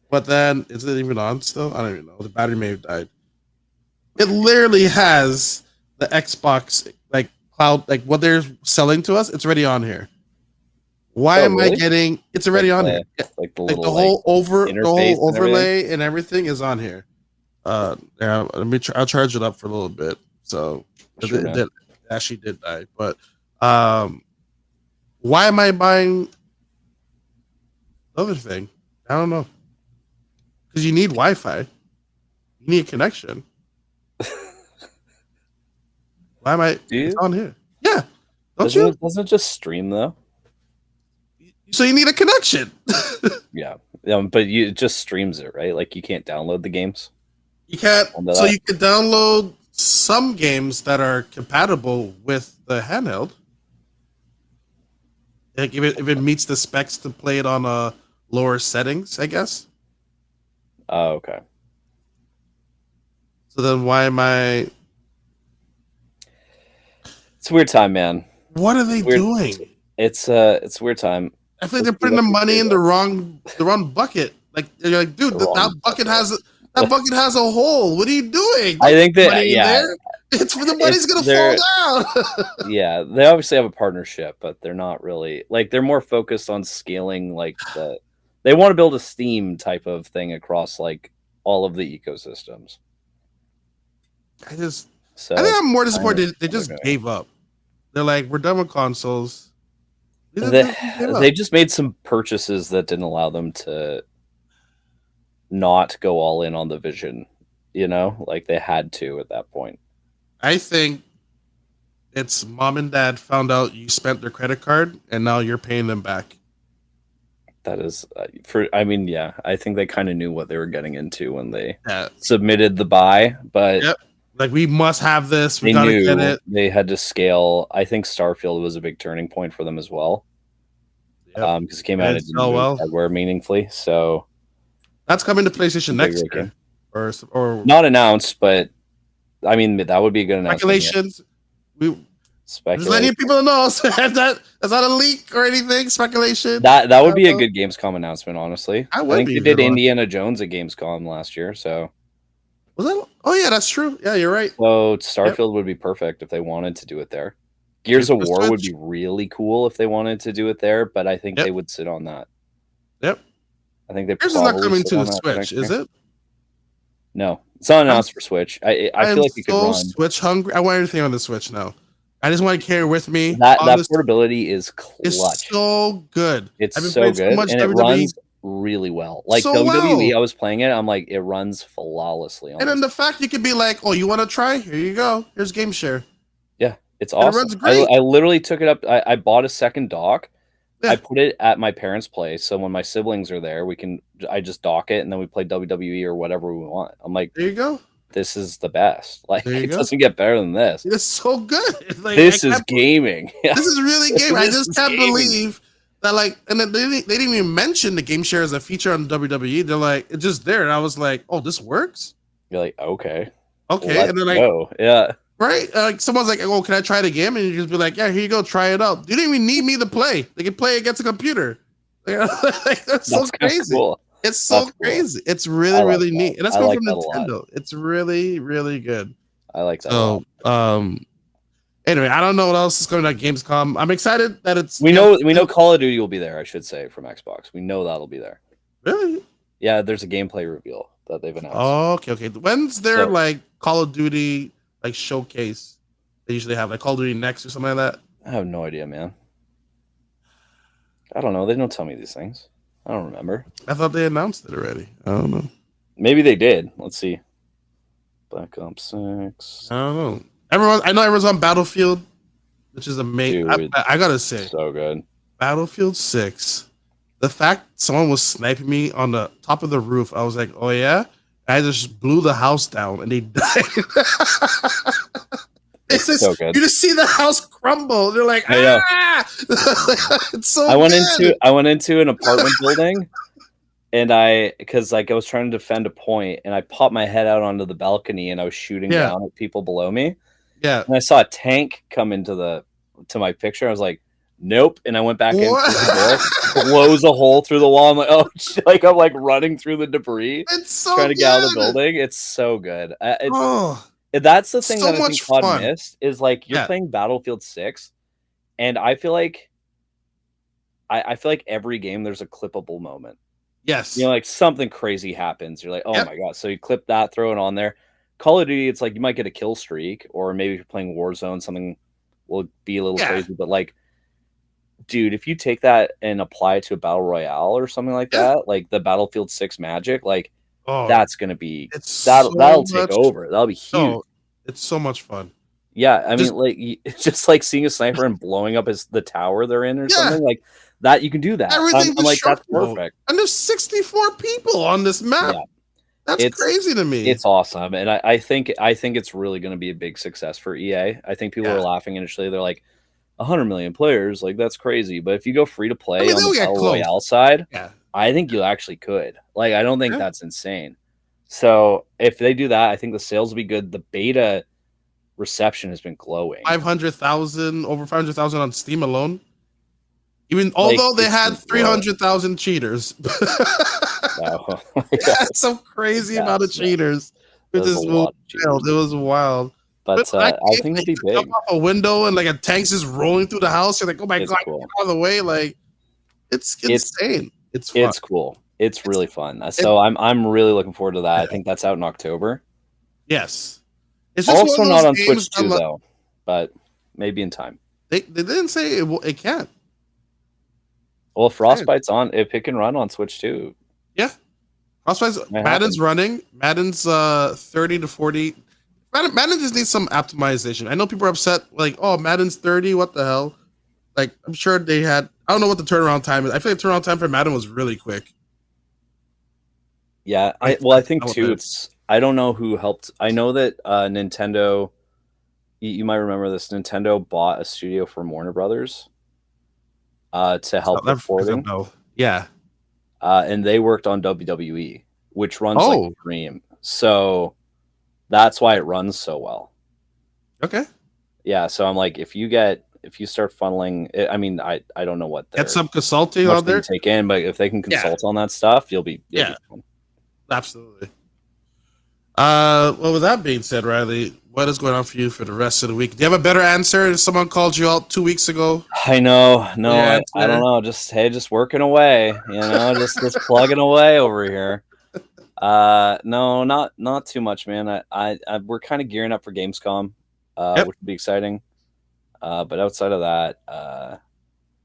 Speaker 1: But then, is it even on still? I don't even know. The battery may have died. It literally has the Xbox like cloud, like what they're selling to us. It's already on here. Why am I getting? It's already on here.
Speaker 3: Like the
Speaker 1: whole overlay and everything is on here. Yeah, I'll charge it up for a little bit. So it actually did die. But why am I buying the other thing? I don't know. Because you need Wi-Fi. You need a connection. Why am I? It's on here. Yeah.
Speaker 3: Doesn't it just stream though?
Speaker 1: So you need a connection.
Speaker 3: Yeah, but it just streams it, right? Like you can't download the games.
Speaker 1: You can't. So you can download some games that are compatible with the handheld. Like if it meets the specs to play it on lower settings, I guess.
Speaker 3: Oh, okay.
Speaker 1: So then why am I?
Speaker 3: It's a weird time, man.
Speaker 1: What are they doing?
Speaker 3: It's a weird time.
Speaker 1: I feel like they're putting the money in the wrong bucket. Like you're like, dude, that bucket has a hole. What are you doing?
Speaker 3: I think that
Speaker 1: it's the money's gonna fall
Speaker 3: down. Yeah, they obviously have a partnership, but they're not really like they're more focused on scaling like they want to build a Steam type of thing across like all of the ecosystems.
Speaker 1: I think I'm more disappointed. They just gave up. They're like, we're done with consoles.
Speaker 3: They just made some purchases that didn't allow them to not go all in on the vision, you know, like they had to at that point.
Speaker 1: I think it's mom and dad found out you spent their credit card and now you're paying them back.
Speaker 3: That is I think they kind of knew what they were getting into when they submitted the buy, but
Speaker 1: like we must have this. We
Speaker 3: gotta
Speaker 1: get it.
Speaker 3: They had to scale. I think Starfield was a big turning point for them as well. Because it came out and didn't move hardware meaningfully. So
Speaker 1: that's coming to PlayStation next year, or
Speaker 3: not announced, but I mean that would be a good announcement.
Speaker 1: Speculations. Just letting people know that's not a leak or anything. Speculation.
Speaker 3: That would be a good Gamescom announcement. Honestly,
Speaker 1: I
Speaker 3: think they did Indiana Jones at Gamescom last year. So
Speaker 1: was that? Oh yeah, that's true. Yeah, you're right.
Speaker 3: So Starfield would be perfect if they wanted to do it there. Gears of War would be really cool if they wanted to do it there, but I think they would sit on that.
Speaker 1: Yep.
Speaker 3: I think they.
Speaker 1: Gears is not coming to the Switch, is it?
Speaker 3: No, it's not announced for Switch. I feel like it could run.
Speaker 1: Switch hungry. I want everything on the Switch now. I just want to carry with me.
Speaker 3: That portability is clutch.
Speaker 1: It's so good.
Speaker 3: It's so good, and it runs really well. Like WWE, I was playing it. I'm like, it runs flawlessly.
Speaker 1: And then the fact you could be like, oh, you want to try? Here you go. Here's Game Share.
Speaker 3: Yeah, it's awesome. It runs great. I literally took it up. I bought a second dock. Yeah. I put it at my parents' place, so when my siblings are there, I just dock it, and then we play WWE or whatever we want. I'm like,
Speaker 1: there you go.
Speaker 3: This is the best. Like it doesn't get better than this.
Speaker 1: It's so good. Like,
Speaker 3: this is gaming.
Speaker 1: This is really gaming. I just can't believe that. Like, and then they didn't even mention the Game Share as a feature on WWE. They're like, it's just there, and I was like, oh, this works.
Speaker 3: You're like, okay,
Speaker 1: and then like,
Speaker 3: yeah,
Speaker 1: right. Like someone's like, oh, can I try it again? And you just be like, yeah, here you go, try it out. You didn't even need me to play. They can play against a computer. That's so crazy. Cool. It's so crazy. Cool. It's really, really neat. And that's coming from Nintendo. It's really, really good.
Speaker 3: I like that.
Speaker 1: So, Anyway, I don't know what else is coming at Gamescom. I'm excited that it's.
Speaker 3: We know Call of Duty will be there. I should say from Xbox. We know that'll be there.
Speaker 1: Really?
Speaker 3: Yeah, there's a gameplay reveal that they've announced.
Speaker 1: Oh, okay. When's their like Call of Duty like showcase? They usually have like Call of Duty Next or something like that.
Speaker 3: I have no idea, man. I don't know. They don't tell me these things. I don't remember.
Speaker 1: I thought they announced it already. I don't know.
Speaker 3: Maybe they did. Let's see. Black Ops 6.
Speaker 1: I don't know. I know everyone's on Battlefield, which is amazing. I gotta say,
Speaker 3: so good.
Speaker 1: Battlefield 6. The fact someone was sniping me on the top of the roof, I was like, oh yeah? I just blew the house down and they died. It's just, so good. You just see the house crumble. They're like, ah! It's so
Speaker 3: I went into an apartment building and because I was trying to defend a point and I popped my head out onto the balcony and I was shooting down at people below me.
Speaker 1: Yeah.
Speaker 3: And I saw a tank come into my picture. I was like, nope. And I went back in through the door, blows a hole through the wall. I'm like, oh, I'm like running through the debris.
Speaker 1: It's so
Speaker 3: trying to get out of the building. It's so good. That's the thing that I think COD missed is like you're playing Battlefield 6, and I feel like I feel like every game there's a clippable moment.
Speaker 1: Yes.
Speaker 3: Like something crazy happens. You're like, oh my God. So you clip that, throw it on there. Call of Duty, it's like you might get a kill streak, or maybe if you're playing Warzone, something will be a little crazy. But like, dude, if you take that and apply it to a battle royale or something like that, like the Battlefield 6 magic, like that's gonna be that'll take over. That'll be huge.
Speaker 1: No, it's so much fun.
Speaker 3: Yeah, I mean, like it's just like seeing a sniper and blowing up the tower they're in or something like that. You can do that. I'm like, that's perfect.
Speaker 1: And there's 64 people on this map. Yeah. That's crazy to me.
Speaker 3: It's awesome, and I think it's really going to be a big success for EA. I think people are laughing initially. They're like, 100 million players, like that's crazy. But if you go free to play on the Battle Royale side, I think you actually could. Like, I don't think that's insane. So if they do that, I think the sales will be good. The beta reception has been glowing. 500,000,
Speaker 1: over 500,000 on Steam alone. Even although they had 300,000 cheaters. That's some crazy amount of cheaters. It was wild.
Speaker 3: But I think it'd be big.
Speaker 1: Jump off a window and like a tank's just rolling through the house. You're like, oh my God, get out of the way. Like, it's insane. It's fun.
Speaker 3: It's cool. It's really fun. So I'm really looking forward to that. I think that's out in October.
Speaker 1: Yes.
Speaker 3: It's just also not on Switch too, though. But maybe in time.
Speaker 1: They didn't say it can't.
Speaker 3: Well, Frostbite's on. If it can run on Switch too.
Speaker 1: Yeah. Frostbite's Madden's running. Madden's 30 to 40. Madden just needs some optimization. I know people are upset, like, oh, Madden's 30, what the hell? Like, I'm sure they had, I don't know what the turnaround time is. I feel like turnaround time for Madden was really quick.
Speaker 3: Yeah, I think too, I don't know who helped. I know that Nintendo, you might remember this, Nintendo bought a studio from Warner Brothers to help with porting.
Speaker 1: Yeah.
Speaker 3: And they worked on WWE, which runs like a dream. So that's why it runs so well.
Speaker 1: Okay.
Speaker 3: Yeah, so I'm like, if you start funneling, I mean, I don't know what
Speaker 1: get some consulting out there
Speaker 3: take in, but if they can consult on that stuff, you'll be fun.
Speaker 1: Absolutely. Well, with that being said, Riley, what is going on for you for the rest of the week? Do you have a better answer? Someone called you out 2 weeks ago.
Speaker 3: I know. No, I don't know. Just working away. Just plugging away over here. No, not too much, man. We're kind of gearing up for Gamescom, which would be exciting. But outside of that,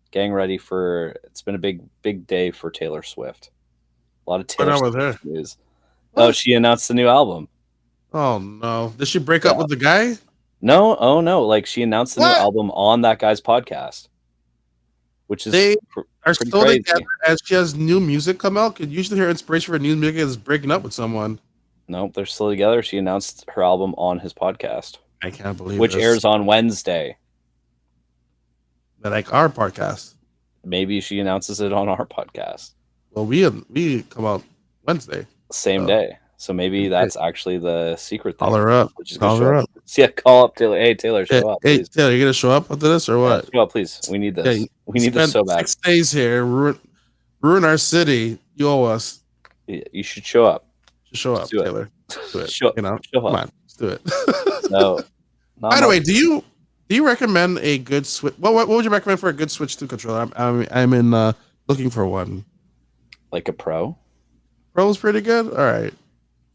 Speaker 3: getting ready for. It's been a big day for Taylor Swift. A lot of Taylor Swift news. Oh, she announced the new album.
Speaker 1: Oh no! Did she break up with the guy?
Speaker 3: No. Oh no! Like, she announced the new album on that guy's podcast, which is
Speaker 1: they are still crazy. Together as she has new music come out. Could usually hear inspiration for new music is breaking up with someone.
Speaker 3: Nope, they're still together. She announced her album on his podcast.
Speaker 1: I can't believe
Speaker 3: which airs on Wednesday.
Speaker 1: Like our podcast.
Speaker 3: Maybe she announces it on our podcast.
Speaker 1: Well, we come out Wednesday.
Speaker 3: Same day. So maybe that's actually the secret thing.
Speaker 1: Call her up.
Speaker 3: Call her up. Yeah, call up Taylor. Hey, Taylor, show up.
Speaker 1: Hey, Taylor, you going to show up after this or what?
Speaker 3: Show up, please. We need this. We need this so bad.
Speaker 1: 6 days here. Ruin our city. You owe us.
Speaker 3: You should show up.
Speaker 1: Show up, Taylor. Do it.
Speaker 3: Show
Speaker 1: come
Speaker 3: up.
Speaker 1: on. Let's do it.
Speaker 3: So,
Speaker 1: by the way, do you Do you recommend a good Switch? What would you recommend for a good Switch 2 controller? I'm in looking for one.
Speaker 3: Like a Pro?
Speaker 1: Pro's pretty good. All right.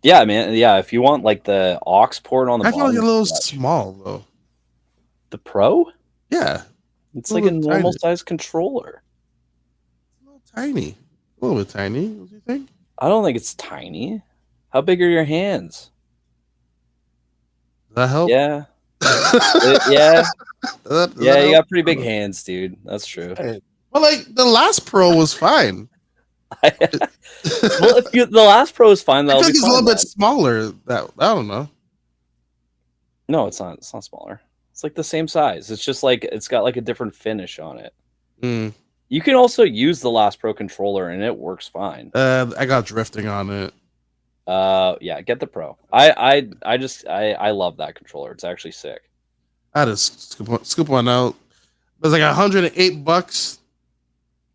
Speaker 3: Yeah, man. Yeah, if you want like the aux port on the bottom.
Speaker 1: I feel like a little small though.
Speaker 3: The Pro?
Speaker 1: Yeah.
Speaker 3: It's like a normal size controller.
Speaker 1: A little tiny. A little bit tiny. What do you think?
Speaker 3: I don't think it's tiny. How big are your hands?
Speaker 1: Does that help?
Speaker 3: Yeah. Yeah. Yeah, you got pretty big hands, dude. That's true.
Speaker 1: Right. Well, like the last Pro was fine.
Speaker 3: Well, if the last Pro is fine, that'll be
Speaker 1: it's a little bit smaller. That I don't know.
Speaker 3: No, it's not. It's not smaller. It's like the same size. It's just like it's got like a different finish on it.
Speaker 1: Mm.
Speaker 3: You can also use the last Pro controller, and it works fine.
Speaker 1: I got drifting on it.
Speaker 3: Yeah, get the Pro. I love that controller. It's actually sick.
Speaker 1: I just scoop one out. It was like $108.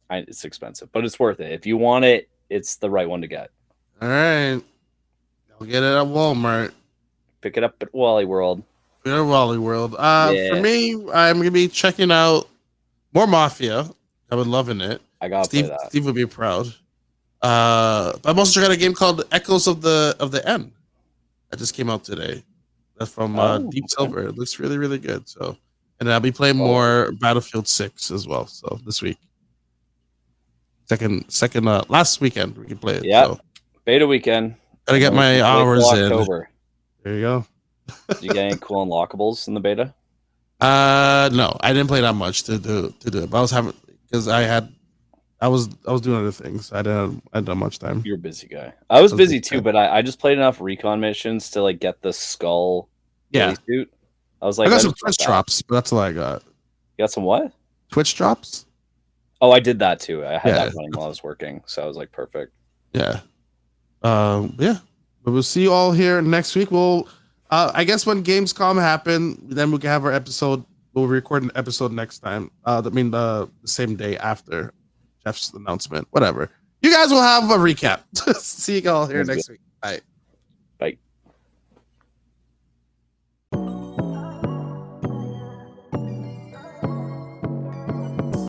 Speaker 3: It's expensive, but it's worth it. If you want it, it's the right one to get.
Speaker 1: All right, I'll get it at Walmart.
Speaker 3: Pick it up at Wally World.
Speaker 1: For me, I'm gonna be checking out more Mafia. I've been loving it.
Speaker 3: I gotta play that.
Speaker 1: Steve would be proud. I'm also checking out a game called Echoes of the End. That just came out today. That's from Deep Silver. It looks really, really good. So, and I'll be playing more Battlefield 6 as well. So this week, second last weekend we can play it.
Speaker 3: Yeah,
Speaker 1: so.
Speaker 3: Beta weekend.
Speaker 1: Gotta get my hours in. October. There you go.
Speaker 3: Did you get any cool unlockables in the beta?
Speaker 1: No, I didn't play that much to do it. But I was having because I was doing other things. I didn't much time.
Speaker 3: You're a busy guy. I was busy too, but I just played enough recon missions to like get the skull suit. I was like,
Speaker 1: I got some Twitch drops, but that's all I got.
Speaker 3: You got some what?
Speaker 1: Twitch drops?
Speaker 3: Oh, I did that too. I had that running while I was working, so I was like, perfect.
Speaker 1: Yeah. Yeah. But we'll see you all here next week. We'll I guess when Gamescom happen, then we can have our episode. We'll record an episode next time. The same day after Jeff's announcement. Whatever. You guys will have a recap. See you all here next week. Bye.
Speaker 3: Bye.